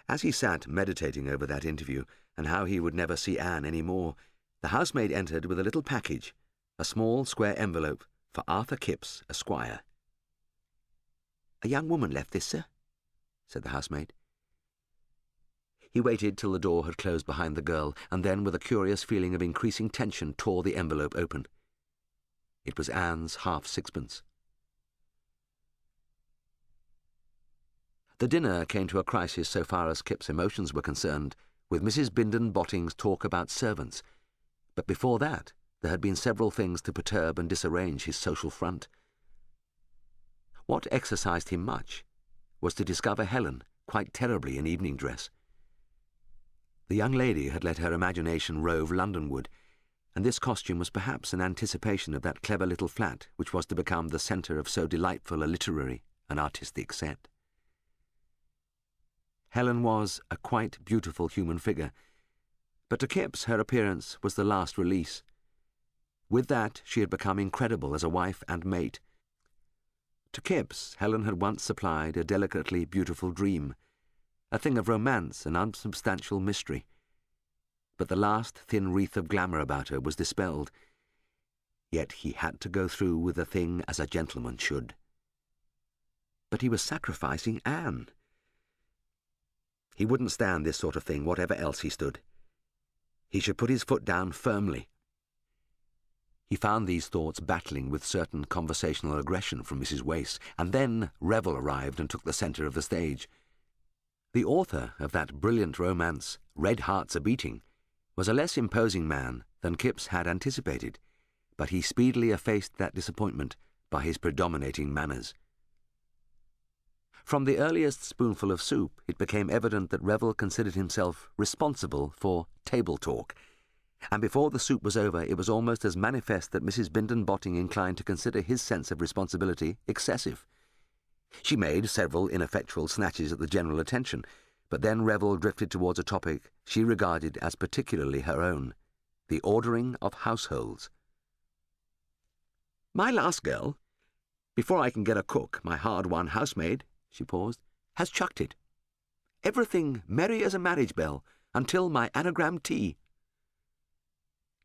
As he sat meditating over that interview and how he would never see Anne any more, the housemaid entered with a little package, a small square envelope for Arthur Kipps, Esquire. "A young woman left this, sir," said the housemaid. He waited till the door had closed behind the girl, and then, with a curious feeling of increasing tension, tore the envelope open. It was Anne's half-sixpence. The dinner came to a crisis so far as Kipps' emotions were concerned, with Mrs. Bindon Botting's talk about servants. But before that, there had been several things to perturb and disarrange his social front. What exercised him much was to discover Helen quite terribly in evening dress. The young lady had let her imagination rove Londonward, and this costume was perhaps an anticipation of that clever little flat which was to become the centre of so delightful a literary and artistic set. Helen was a quite beautiful human figure, but to Kipps her appearance was the last release. With that she had become incredible as a wife and mate. To Kipps Helen had once supplied a delicately beautiful dream, a thing of romance and unsubstantial mystery. But the last thin wreath of glamour about her was dispelled. Yet he had to go through with the thing as a gentleman should. But he was sacrificing Anne. He wouldn't stand this sort of thing, whatever else he stood. He should put his foot down firmly. He found these thoughts battling with certain conversational aggression from Mrs. Wace, and then Revel arrived and took the centre of the stage. The author of that brilliant romance, Red Hearts A-Beating, was a less imposing man than Kipps had anticipated, but he speedily effaced that disappointment by his predominating manners. From the earliest spoonful of soup, it became evident that Revel considered himself responsible for table talk, and before the soup was over it was almost as manifest that Mrs. Bindon Botting inclined to consider his sense of responsibility excessive. She made several ineffectual snatches at the general attention, but then Revel drifted towards a topic she regarded as particularly her own, the ordering of households. "My last girl, before I can get a cook, my hard-won housemaid," she paused, "has chucked it. Everything merry as a marriage bell, until my anagram tea."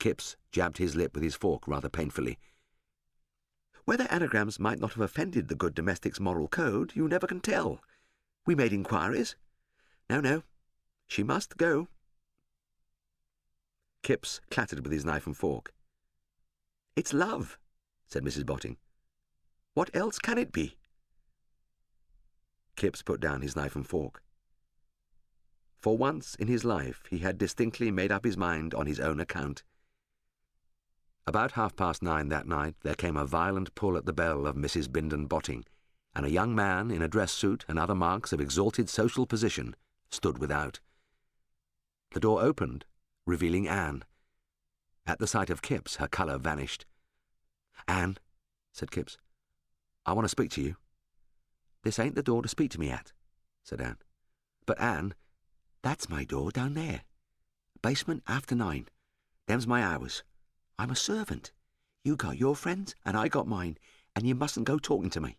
Kipps jabbed his lip with his fork rather painfully. "Whether anagrams might not have offended the good domestic's moral code, you never can tell. We made inquiries. No, she must go." Kipps clattered with his knife and fork. "It's love," said Mrs. Botting. "What else can it be?" Kipps put down his knife and fork. For once in his life he had distinctly made up his mind on his own account. About 9:30 that night there came a violent pull at the bell of Mrs. Bindon Botting, and a young man in a dress suit and other marks of exalted social position stood without. The door opened, revealing Anne. At the sight of Kipps her colour vanished. "Anne," said Kipps, "I want to speak to you." "This ain't the door to speak to me at," said Anne. But Anne, that's my door down there. Basement after 9. Them's my hours. I'm a servant. You got your friends, and I got mine, and you mustn't go talking to me.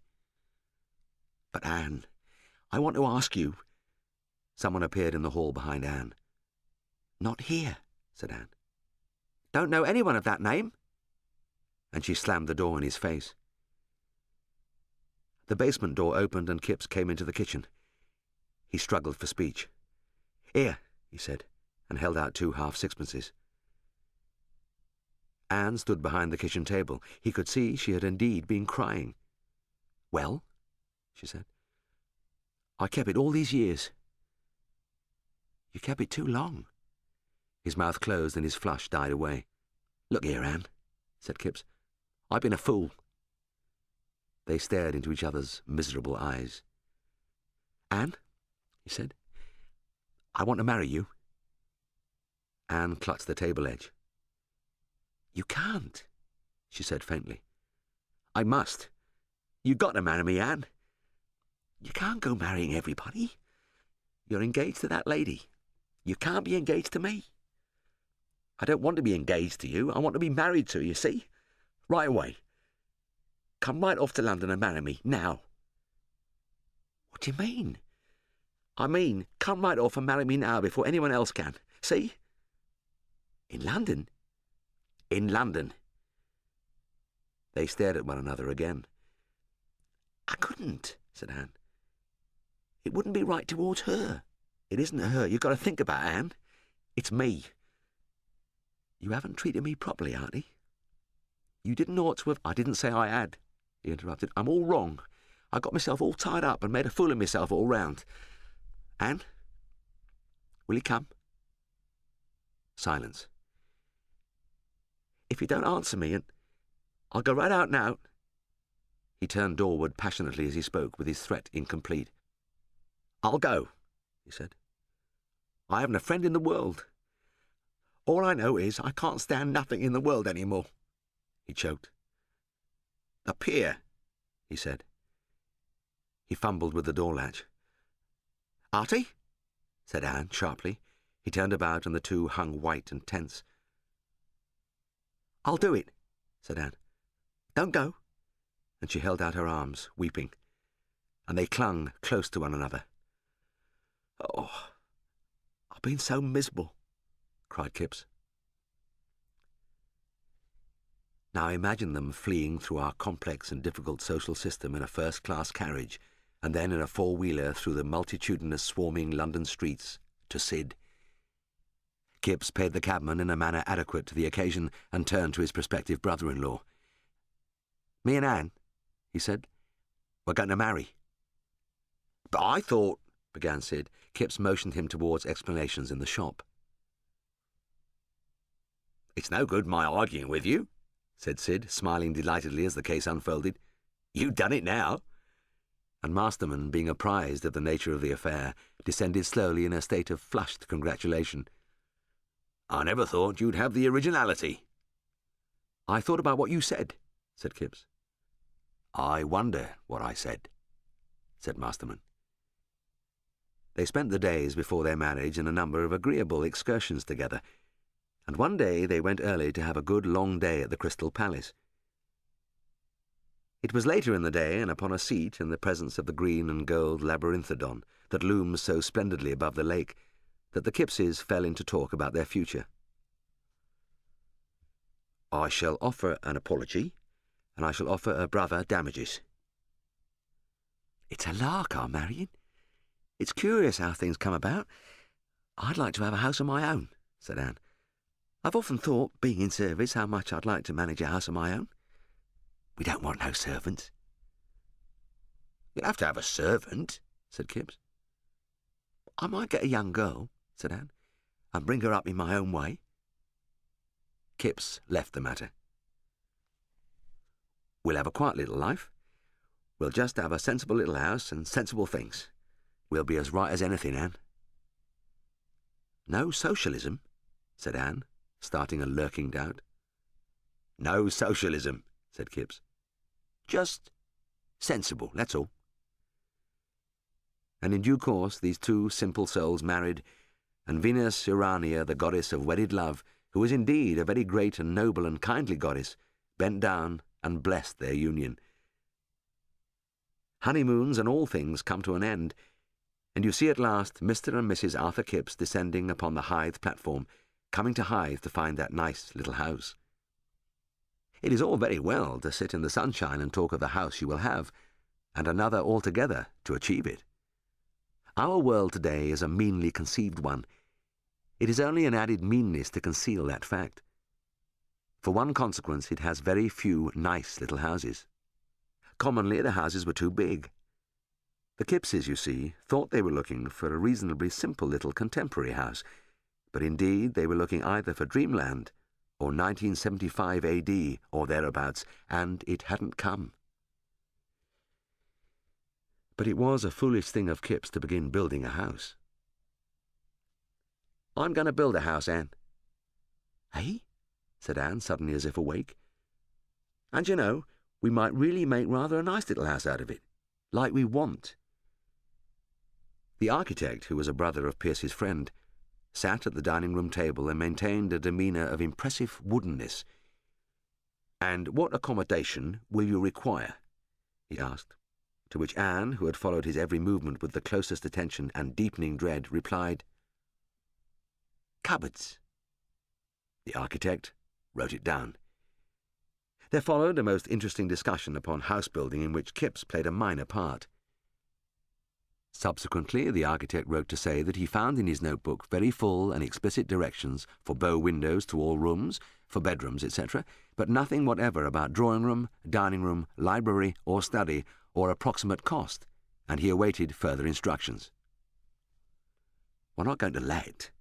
But Anne, I want to ask you. Someone appeared in the hall behind Anne. Not here, said Anne. Don't know anyone of that name. And she slammed the door in his face. The basement door opened and Kipps came into the kitchen. He struggled for speech. Here, he said, and held out 2 half-sixpences. Anne stood behind the kitchen table. He could see she had indeed been crying. Well, she said, I kept it all these years. You kept it too long. His mouth closed and his flush died away. Look here, Anne, said Kipps. I've been a fool. They stared into each other's miserable eyes. Anne, he said, I want to marry you. Anne clutched the table edge. You can't, she said faintly. I must. You got to marry me, Anne. You can't go marrying everybody. You're engaged to that lady. You can't be engaged to me. I don't want to be engaged to you. I want to be married to you, see? Right away. Come right off to London and marry me, now. What do you mean? I mean, come right off and marry me now before anyone else can. See? In London? In London. They stared at one another again. I couldn't, said Anne. It wouldn't be right towards her. It isn't her you've got to think about, Anne. It's me. You haven't treated me properly, Auntie. You didn't ought to have... I didn't say I had, he interrupted. I'm all wrong. I got myself all tied up and made a fool of myself all round. Anne, will you come? Silence. If you don't answer me, and I'll go right out now. He turned doorward passionately as he spoke, with his threat incomplete. I'll go, he said. I haven't a friend in the world. All I know is I can't stand nothing in the world any more. He choked. A pier, he said. He fumbled with the door latch. Artie? Said Anne sharply. He turned about and the two hung white and tense. I'll do it, said Anne. Don't go. And she held out her arms, weeping, and they clung close to one another. Oh, I've been so miserable, cried Kipps. Now imagine them fleeing through our complex and difficult social system in a first-class carriage, and then in a four-wheeler through the multitudinous swarming London streets to Sid. Kipps paid the cabman in a manner adequate to the occasion and turned to his prospective brother-in-law. Me and Anne, he said, we're going to marry. But I thought, began Sid. Kipps motioned him towards explanations in the shop. It's no good my arguing with you, said Sid, smiling delightedly as the case unfolded. You've done it now. And Masterman, being apprised of the nature of the affair, descended slowly in a state of flushed congratulation. I never thought you'd have the originality. I thought about what you said, said Kipps. I wonder what I said, said Masterman. They spent the days before their marriage in a number of agreeable excursions together, and one day they went early to have a good long day at the Crystal Palace. It was later in the day, and upon a seat in the presence of the green and gold labyrinthodon that looms so splendidly above the lake, that the Kippses fell into talk about their future. I shall offer an apology, and I shall offer a brother damages. It's a lark, our marrying. It's curious how things come about. I'd like to have a house of my own, said Anne. I've often thought, being in service, how much I'd like to manage a house of my own. We don't want no servants. You'll have to have a servant, said Kipps. I might get a young girl, said Anne, and bring her up in my own way. Kipps left the matter. We'll have a quiet little life. We'll just have a sensible little house and sensible things. We'll be as right as anything, Anne. No socialism, said Anne, starting a lurking doubt. No socialism, said Kipps. Just sensible, that's all. and in due course these two simple souls married, and Venus Urania, the goddess of wedded love, who was indeed a very great and noble and kindly goddess, bent down and blessed their union. Honeymoons and all things come to an end, and you see at last Mr. and Mrs. Arthur Kipps descending upon the Hythe platform, coming to Hythe to find that nice little house. It is all very well to sit in the sunshine and talk of the house you will have, and another altogether to achieve it. Our world today is a meanly conceived one. It is only an added meanness to conceal that fact. For one consequence, it has very few nice little houses. Commonly, the houses were too big. The Kippses, you see, thought they were looking for a reasonably simple little contemporary house, but indeed they were looking either for dreamland or 1975 AD or thereabouts, and it hadn't come. But it was a foolish thing of Kipps to begin building a house. "I'm going to build a house, Anne." "Eh?" said Anne, suddenly as if awake. "And you know, we might really make rather a nice little house out of it, like we want." The architect, who was a brother of Pierce's friend, sat at the dining-room table and maintained a demeanour of impressive woodenness. "And what accommodation will you require?" he asked, to which Anne, who had followed his every movement with the closest attention and deepening dread, replied, "Cupboards." The architect wrote it down. There followed a most interesting discussion upon house-building in which Kipps played a minor part. Subsequently, the architect wrote to say that he found in his notebook very full and explicit directions for bow windows to all rooms, for bedrooms, etc., but nothing whatever about drawing-room, dining-room, library, or study, or approximate cost, and he awaited further instructions. "We're not going to let,"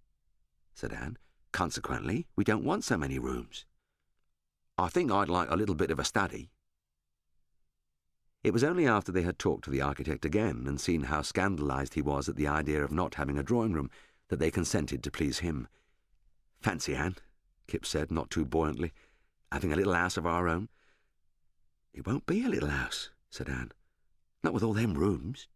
said Anne. "Consequently, we don't want so many rooms. I think I'd like a little bit of a study." It was only after they had talked to the architect again and seen how scandalised he was at the idea of not having a drawing-room that they consented to please him. "Fancy, Anne," Kipps said, not too buoyantly, "having a little house of our own." "It won't be a little house," said Anne. "Not with all them rooms."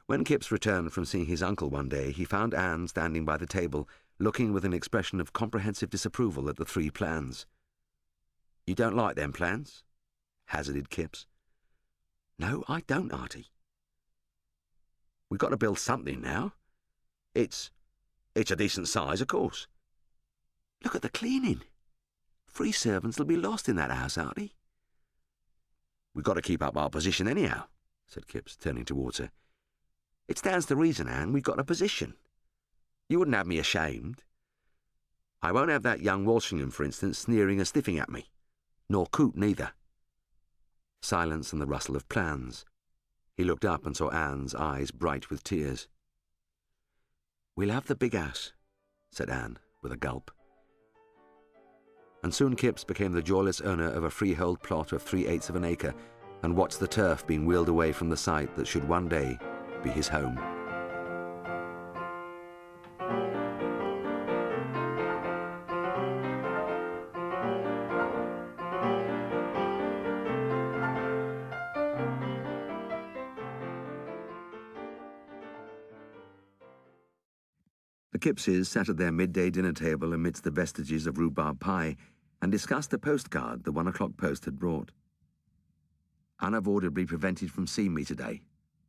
When Kipps returned from seeing his uncle one day, he found Anne standing by the table, looking with an expression of comprehensive disapproval at the 3 plans. "You don't like them plans?" hazarded Kipps. "No, I don't, Artie." "We've got to build something now. It's a decent size, of course." "Look at the cleaning. 3 servants will be lost in that house, Artie." "We've got to keep up our position anyhow," said Kipps, turning towards her. "It stands to reason, Anne, we've got a position. You wouldn't have me ashamed. I won't have that young Walshingham, for instance, sneering and sniffing at me. Nor Coote neither." Silence and the rustle of plans. He looked up and saw Anne's eyes bright with tears. "We'll have the big house," said Anne, with a gulp. And soon Kipps became the joyless owner of a freehold plot of 3/8 of an acre and watched the turf being wheeled away from the site that should one day be his home. The Kippses sat at their midday dinner table amidst the vestiges of rhubarb pie and discussed a postcard the 1 o'clock post had brought. "Unavoidably prevented from seeing me today,"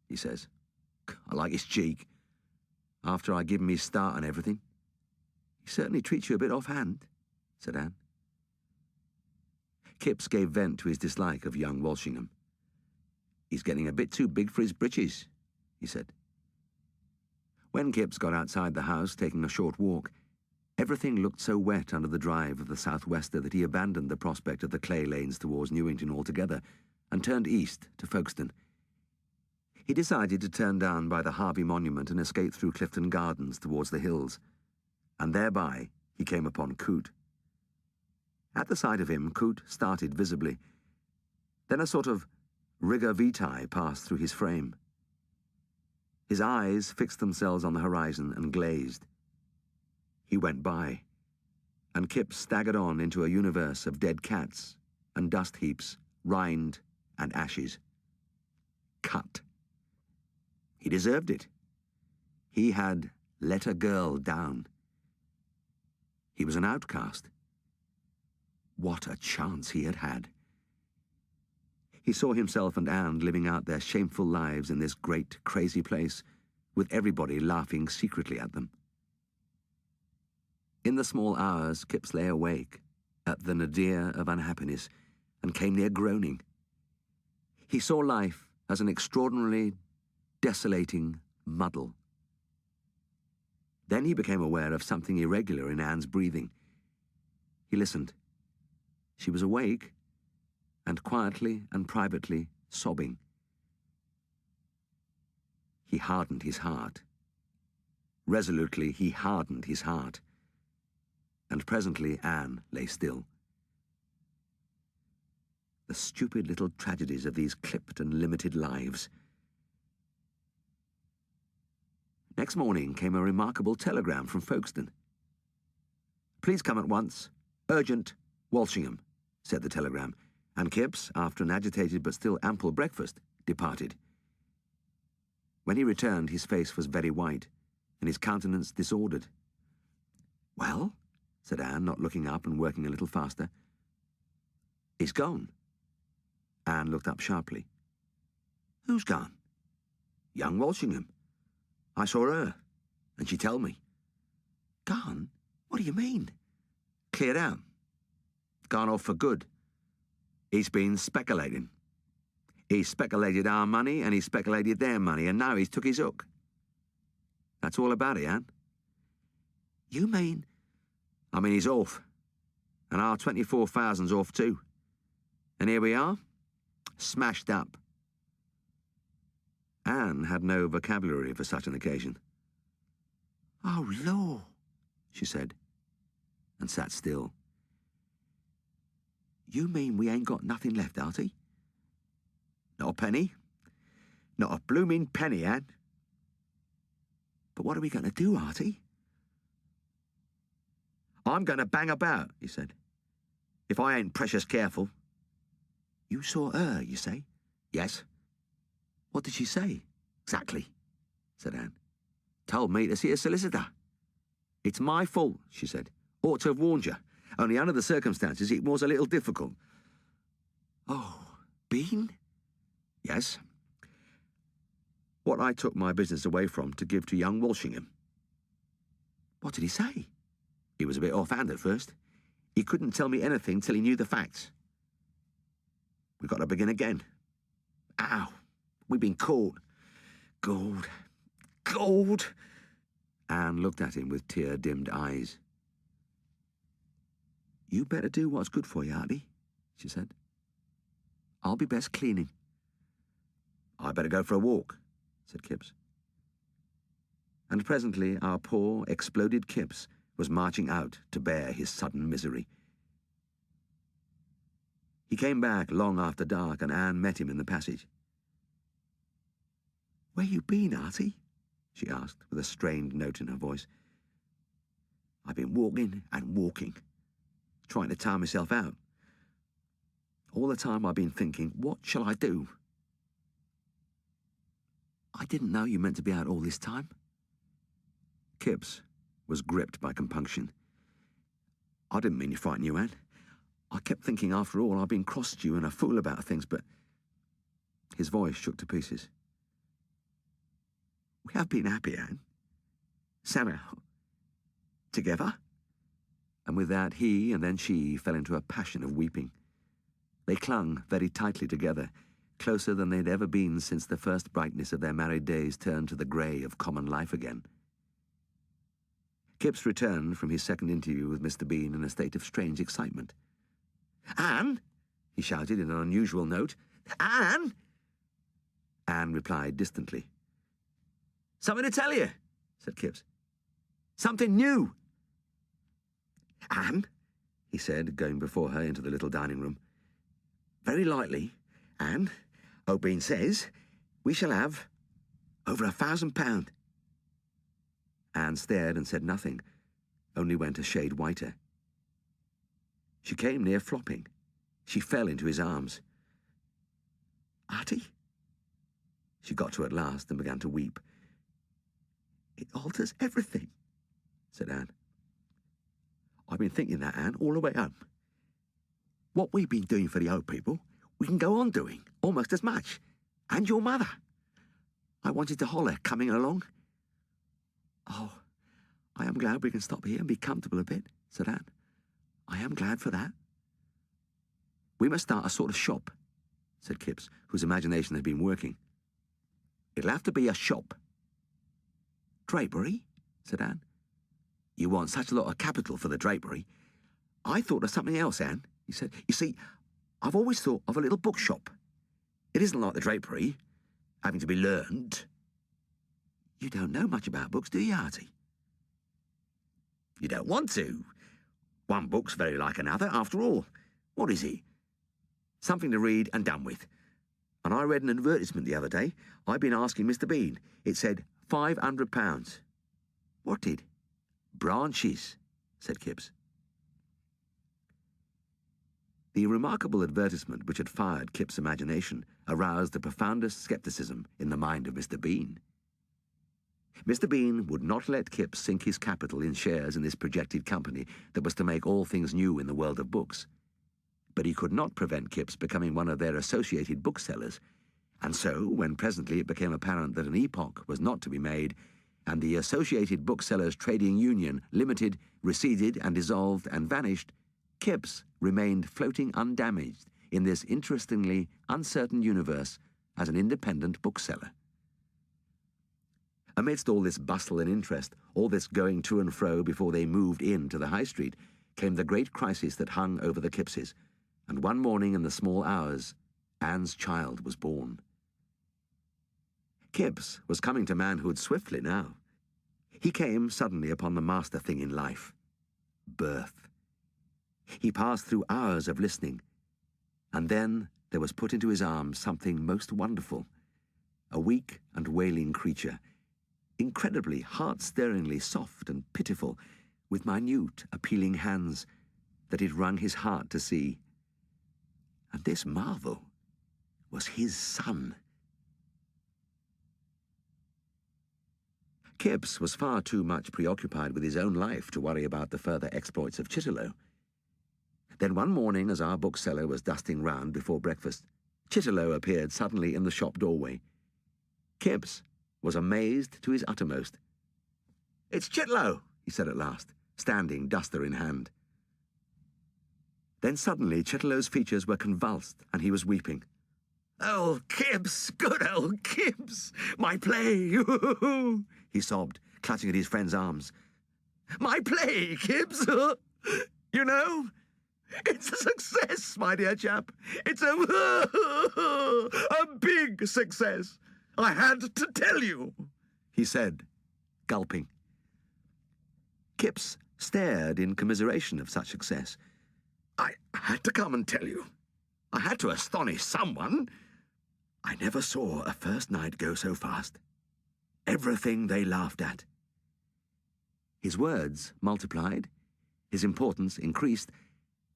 he says. "I like his cheek. After I give him his start and everything." "He certainly treats you a bit offhand," said Anne. Kipps gave vent to his dislike of young Walshingham. "He's getting a bit too big for his britches," he said. When Kipps got outside the house, taking a short walk, everything looked so wet under the drive of the southwester that he abandoned the prospect of the clay lanes towards Newington altogether and turned east to Folkestone. He decided to turn down by the Harvey Monument and escape through Clifton Gardens towards the hills, and thereby he came upon Coote. At the sight of him, Coote started visibly. Then a sort of rigor vitae passed through his frame. His eyes fixed themselves on the horizon and glazed. He went by, and Kipps staggered on into a universe of dead cats and dust heaps, rind and ashes. Cut. He deserved it. He had let a girl down. He was an outcast. What a chance he had had. He saw himself and Anne living out their shameful lives in this great, crazy place, with everybody laughing secretly at them. In the small hours, Kipps lay awake, at the nadir of unhappiness, and came near groaning. He saw life as an extraordinarily desolating muddle. Then he became aware of something irregular in Anne's breathing. He listened. She was awake, and quietly and privately sobbing. He hardened his heart. Resolutely he hardened his heart. And presently Anne lay still. The stupid little tragedies of these clipped and limited lives. Next morning came a remarkable telegram from Folkestone. "Please come at once. Urgent. Walsingham," said the telegram, and Kipps, after an agitated but still ample breakfast, departed. When he returned, his face was very white, and his countenance disordered. "Well?" said Anne, not looking up and working a little faster. "He's gone." Anne looked up sharply. "Who's gone?" "Young Walsingham. I saw her, and she told me." "Gone? What do you mean?" "Cleared out. Gone off for good. He's been speculating. He speculated our money, and he speculated their money, and now he's took his hook. That's all about it, Anne." "You mean—" "I mean he's off, and our 24,000's off too. And here we are, smashed up." Anne had no vocabulary for such an occasion. "Oh, Lord," she said, and sat still. "You mean we ain't got nothing left, Artie?" "Not a penny. Not a blooming penny, Anne." "But what are we going to do, Artie?" "I'm going to bang about," he said, "if I ain't precious careful." "You saw her, you say?" "Yes." "What did she say?" "Exactly," said Anne. "Told me to see a solicitor." "It's my fault," she said. "Ought to have warned you. Only under the circumstances it was a little difficult." "Oh, been?" "Yes. What I took my business away from to give to young Walsingham." "What did he say?" "He was a bit offhand at first. He couldn't tell me anything till he knew the facts. We've got to begin again. Ow! We've been caught. Gold. Gold!" Anne looked at him with tear-dimmed eyes. "You better do what's good for you, Artie," she said. "I'll be best cleaning." "I better go for a walk," said Kipps. And presently our poor, exploded Kipps was marching out to bear his sudden misery. He came back long after dark, and Anne met him in the passage. "Where you been, Artie?" she asked, with a strained note in her voice. "I've been walking and walking, trying to tire myself out. All the time I've been thinking, what shall I do?" "I didn't know you meant to be out all this time." Kipps was gripped by compunction. "I didn't mean to frighten you, Anne. I kept thinking after all I've been cross to you and a fool about things, but—" His voice shook to pieces. "We have been happy, Anne. Somehow. Together." And with that he and then she fell into a passion of weeping. They clung very tightly together, closer than they'd ever been since the first brightness of their married days turned to the grey of common life again. Kipps returned from his second interview with Mr. Bean in a state of strange excitement. "Anne!" he shouted in an unusual note. "Anne!" Anne replied distantly. "Something to tell you," said Kipps. "Something new." "Anne," he said, going before her into the little dining room. "Very likely, Anne, O'Bean says, we shall have over £1,000. Anne stared and said nothing, only went a shade whiter. She came near flopping. She fell into his arms. "Artie?" She got to at last and began to weep. "It alters everything," said Anne. "I've been thinking that, Anne, all the way home. What we've been doing for the old people, we can go on doing, almost as much. And your mother. I wanted to holler coming along." "Oh, I am glad we can stop here and be comfortable a bit," said Anne. "I am glad for that." "We must start a sort of shop," said Kipps, whose imagination had been working. "It'll have to be a shop." "Drapery?" said Anne. "You want such a lot of capital for the drapery." "I thought of something else, Anne," he said. "You see, I've always thought of a little bookshop. It isn't like the drapery, having to be learned." "You don't know much about books, do you, Artie?" "You don't want to. One book's very like another, after all. What is it? Something to read and done with. And I read an advertisement the other day. I've been asking Mr. Bean. It said £500. "What did?" "Branches," said Kipps. The remarkable advertisement which had fired Kipps' imagination aroused the profoundest scepticism in the mind of Mr. Bean. Mr. Bean would not let Kipps sink his capital in shares in this projected company that was to make all things new in the world of books. But he could not prevent Kipps becoming one of their associated booksellers, and so, when presently it became apparent that an epoch was not to be made, and the Associated Booksellers Trading Union Limited receded and dissolved and vanished, Kipps remained floating undamaged in this interestingly uncertain universe as an independent bookseller. Amidst all this bustle and interest, all this going to and fro before they moved in to the High Street, came the great crisis that hung over the Kippses, and one morning in the small hours, Anne's child was born. Kipps was coming to manhood swiftly now. He came suddenly upon the master thing in life: birth. He passed through hours of listening, and then there was put into his arms something most wonderful, a weak and wailing creature, incredibly heart-stirringly soft and pitiful, with minute, appealing hands that it wrung his heart to see. And this marvel was his son. Kipps was far too much preoccupied with his own life to worry about the further exploits of Chitterlow. Then one morning, as our bookseller was dusting round before breakfast, Chitterlow appeared suddenly in the shop doorway. Kipps was amazed to his uttermost. "It's Chitterlow," he said at last, standing duster in hand. Then suddenly Chitterlow's features were convulsed, and he was weeping. "Oh, Kipps, good old Kipps, my play, he sobbed, clutching at his friend's arms. "My play, Kipps, you know, it's a success, my dear chap. It's a big success. I had to tell you," he said, gulping. Kipps stared in commiseration of such success. "I had to come and tell you. I had to astonish someone. I never saw a first night go so fast. Everything they laughed at." His words multiplied, his importance increased,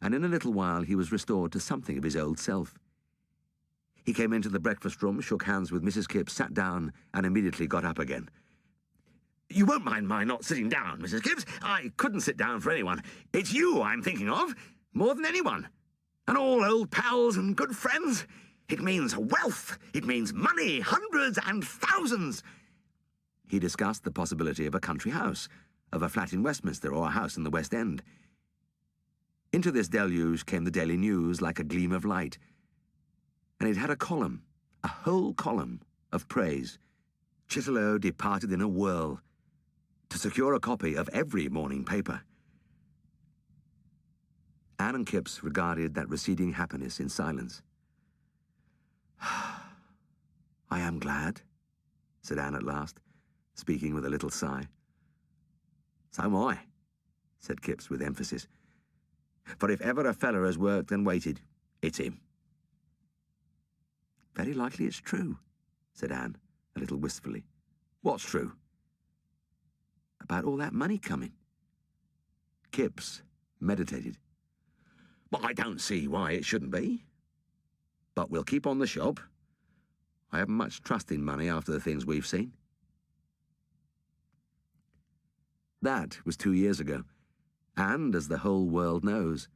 and in a little while he was restored to something of his old self. He came into the breakfast room, shook hands with Mrs. Kipps, sat down, and immediately got up again. "You won't mind my not sitting down, Mrs. Kipps. I couldn't sit down for anyone. It's you I'm thinking of, more than anyone. And all old pals and good friends. It means wealth. It means money, hundreds and thousands." He discussed the possibility of a country house, of a flat in Westminster or a house in the West End. Into this deluge came the Daily News like a gleam of light, and it had a column, a whole column, of praise. Chitterlow departed in a whirl, to secure a copy of every morning paper. Anne and Kipps regarded that receding happiness in silence. "I am glad," said Anne at last, speaking with a little sigh. "So am I," said Kipps with emphasis. "For if ever a feller has worked and waited, it's him." "Very likely it's true," said Anne, a little wistfully. "What's true?" "About all that money coming." Kipps meditated. "Well, I don't see why it shouldn't be. But we'll keep on the shop. I haven't much trust in money after the things we've seen." That was 2 years ago, and, as the whole world knows,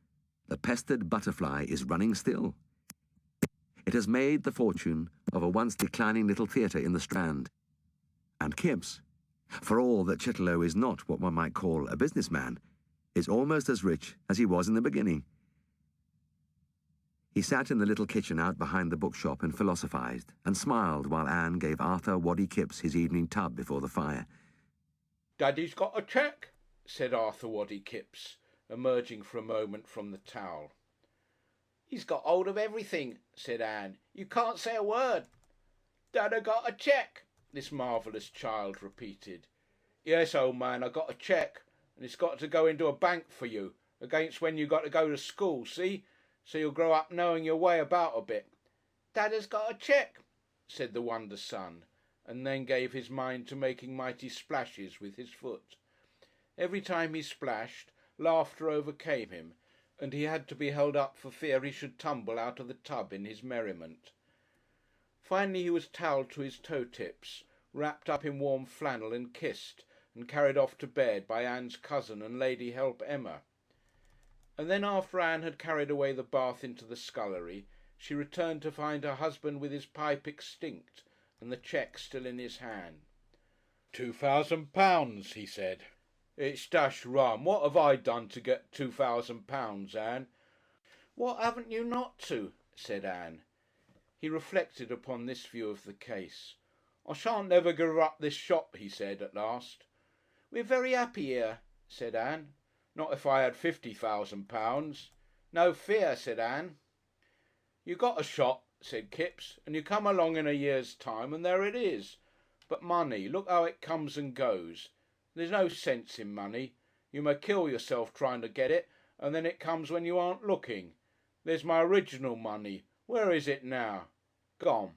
the pestered butterfly is running still. It has made the fortune of a once declining little theatre in the Strand, and Kipps, for all that Chitterlow is not what one might call a businessman, is almost as rich as he was in the beginning. He sat in the little kitchen out behind the bookshop and philosophised, and smiled while Anne gave Arthur Waddy Kipps his evening tub before the fire. "Daddy's got a cheque," said Arthur Waddy Kipps, emerging for a moment from the towel. "He's got hold of everything," said Anne. "You can't say a word." "Dad got a cheque," this marvellous child repeated. "Yes, old man, I got a cheque, and it's got to go into a bank for you, against when you got to go to school, see? So you'll grow up knowing your way about a bit." "Dad has got a cheque," said the wonder son, and then gave his mind to making mighty splashes with his foot. Every time he splashed, laughter overcame him, and he had to be held up for fear he should tumble out of the tub in his merriment. Finally he was towelled to his toe-tips, wrapped up in warm flannel and kissed, and carried off to bed by Anne's cousin and lady help Emma. And then, after Anne had carried away the bath into the scullery, she returned to find her husband with his pipe extinct and the cheque still in his hand. £2,000, he said. "It's dash rum. What have I done to get £2,000, Anne?" "What haven't you not to?" said Anne. He reflected upon this view of the case. "I shan't never give up this shop," he said at last. "We're very happy here," said Anne. "Not if I had £50,000. "No fear," said Anne. "You got a shop," said Kipps, "and you come along in a year's time and there it is. But money, look how it comes and goes. There's no sense in money. You may kill yourself trying to get it, and then it comes when you aren't looking. There's my original money. Where is it now? Gone.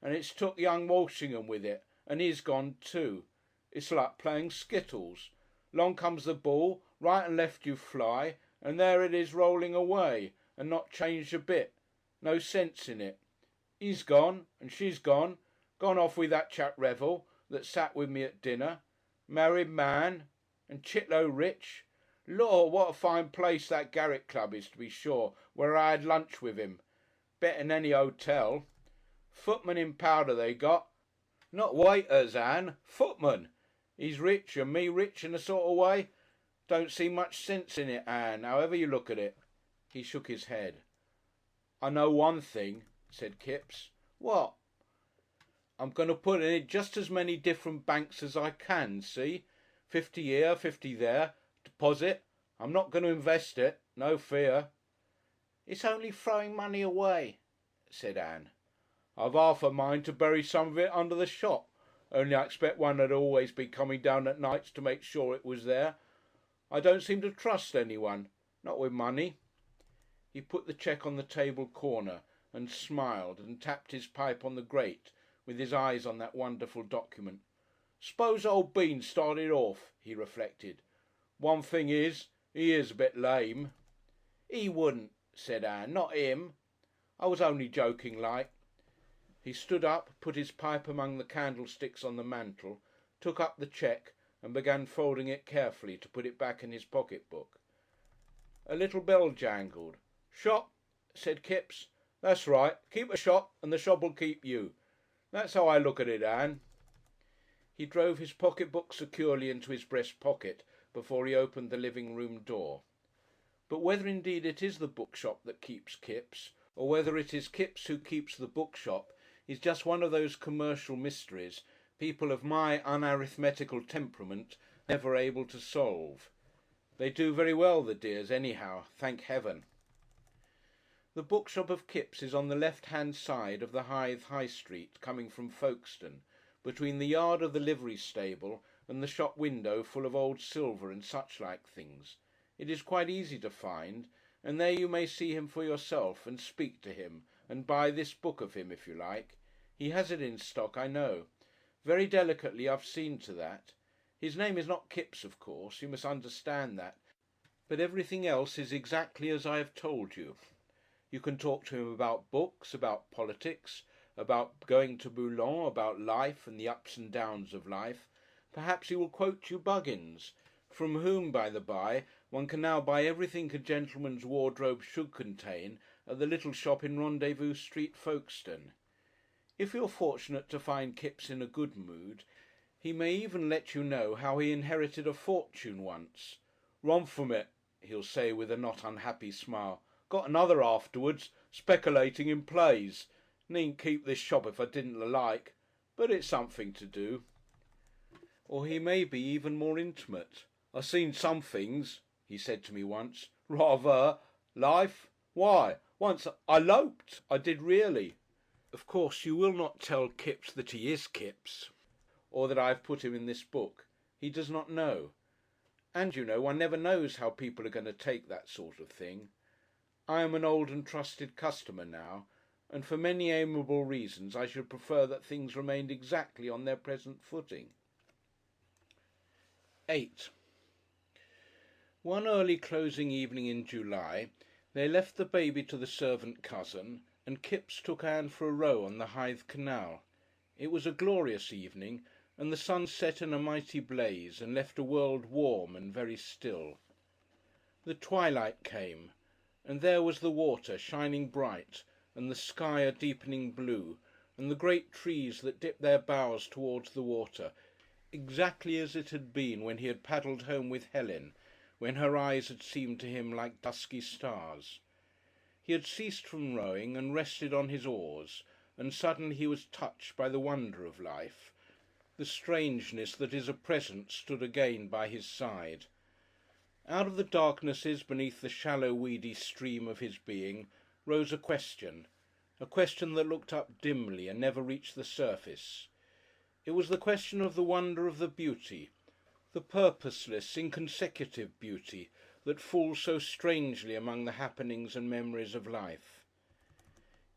And it's took young Walshingham with it, and he's gone too. It's like playing skittles. Long comes the ball, right and left you fly, and there it is rolling away, and not changed a bit. No sense in it. He's gone, and she's gone off with that chap Revel, that sat with me at dinner. Married man, and Chitlow rich. Lor', what a fine place that Garrick Club is, to be sure, where I had lunch with him. Better than any hotel. Footmen in powder they got. Not waiters, Anne, footmen. He's rich and me rich in a sort of way. Don't see much sense in it, Anne, however you look at it." He shook his head. "I know one thing," said Kipps. "What?" "I'm going to put in it just as many different banks as I can, see? 50 here, 50 there. Deposit. I'm not going to invest it. No fear." "It's only throwing money away," said Anne. "I've half a mind to bury some of it under the shop. Only I expect one would always be coming down at nights to make sure it was there. I don't seem to trust anyone. Not with money." He put the cheque on the table corner and smiled and tapped his pipe on the grate, with his eyes on that wonderful document. "S'pose old Bean started off," he reflected. "One thing is, he is a bit lame." "He wouldn't," said Ann. "Not him. I was only joking like." He stood up, put his pipe among the candlesticks on the mantel, took up the cheque and began folding it carefully to put it back in his pocket book. A little bell jangled. "Shop," said Kipps. "That's right. Keep a shop and the shop'll keep you. That's how I look at it, Ann." He drove his pocket book securely into his breast pocket before he opened the living room door. But whether indeed it is the bookshop that keeps Kipps, or whether it is Kipps who keeps the bookshop, is just one of those commercial mysteries people of my unarithmetical temperament are never able to solve. They do very well, the dears, anyhow, thank heaven. The bookshop of Kipps is on the left-hand side of the Hythe High Street, coming from Folkestone, between the yard of the livery stable and the shop window full of old silver and such like things. It is quite easy to find, and there you may see him for yourself and speak to him and buy this book of him if you like. He has it in stock, I know. Very delicately I've seen to that. His name is not Kipps, of course, you must understand that, but everything else is exactly as I have told you. You can talk to him about books, about politics, about going to Boulogne, about life and the ups and downs of life, perhaps he will quote you Buggins, from whom, by the by, one can now buy everything a gentleman's wardrobe should contain at the little shop in Rendezvous Street, Folkestone. If you're fortunate to find Kipps in a good mood, he may even let you know how he inherited a fortune once. "Run from it," he'll say with a not unhappy smile. "Got another afterwards, speculating in plays. Needn't keep this shop if I didn't like, but it's something to do." Or he may be even more intimate. "I seen some things," he said to me once. "Rather. Life. Why, once I 'loped. I did really." Of course you will not tell Kipps that he is Kipps, or that I have put him in this book. He does not know. And, you know, one never knows how people are going to take that sort of thing. I am an old and trusted customer now, and for many amiable reasons I should prefer that things remained exactly on their present footing. 8. One early closing evening in July they left the baby to the servant cousin, and Kipps took Ann for a row on the Hythe Canal. It was a glorious evening, and the sun set in a mighty blaze and left a world warm and very still. The twilight came, and there was the water shining bright, and the sky a deepening blue, and the great trees that dipped their boughs towards the water, exactly as it had been when he had paddled home with Helen, when her eyes had seemed to him like dusky stars. He had ceased from rowing and rested on his oars, and suddenly he was touched by the wonder of life. The strangeness that is a present stood again by his side. Out of the darknesses beneath the shallow weedy stream of his being rose a question that looked up dimly and never reached the surface. It was the question of the wonder of the beauty, the purposeless, inconsecutive beauty that falls so strangely among the happenings and memories of life.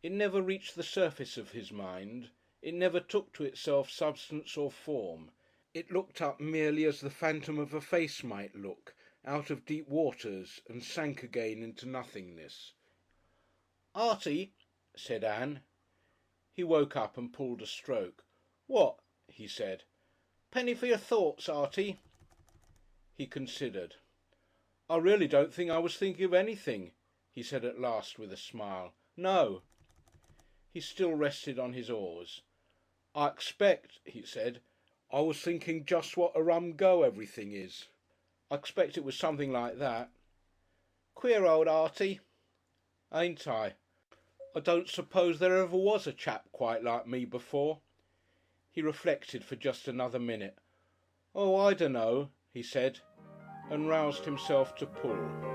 It never reached the surface of his mind, it never took to itself substance or form. It looked up merely as the phantom of a face might look, out of deep waters, and sank again into nothingness. "Artie," said Ann. He woke up and pulled a stroke. "What?" he said. "Penny for your thoughts, Artie." He considered. "I really don't think I was thinking of anything," he said at last with a smile. "No." He still rested on his oars. "I expect," he said, "I was thinking just what a rum go everything is. I expect it was something like that. Queer old Artie, ain't I? I don't suppose there ever was a chap quite like me before." He reflected for just another minute. "Oh, I dunno," he said, and roused himself to pull.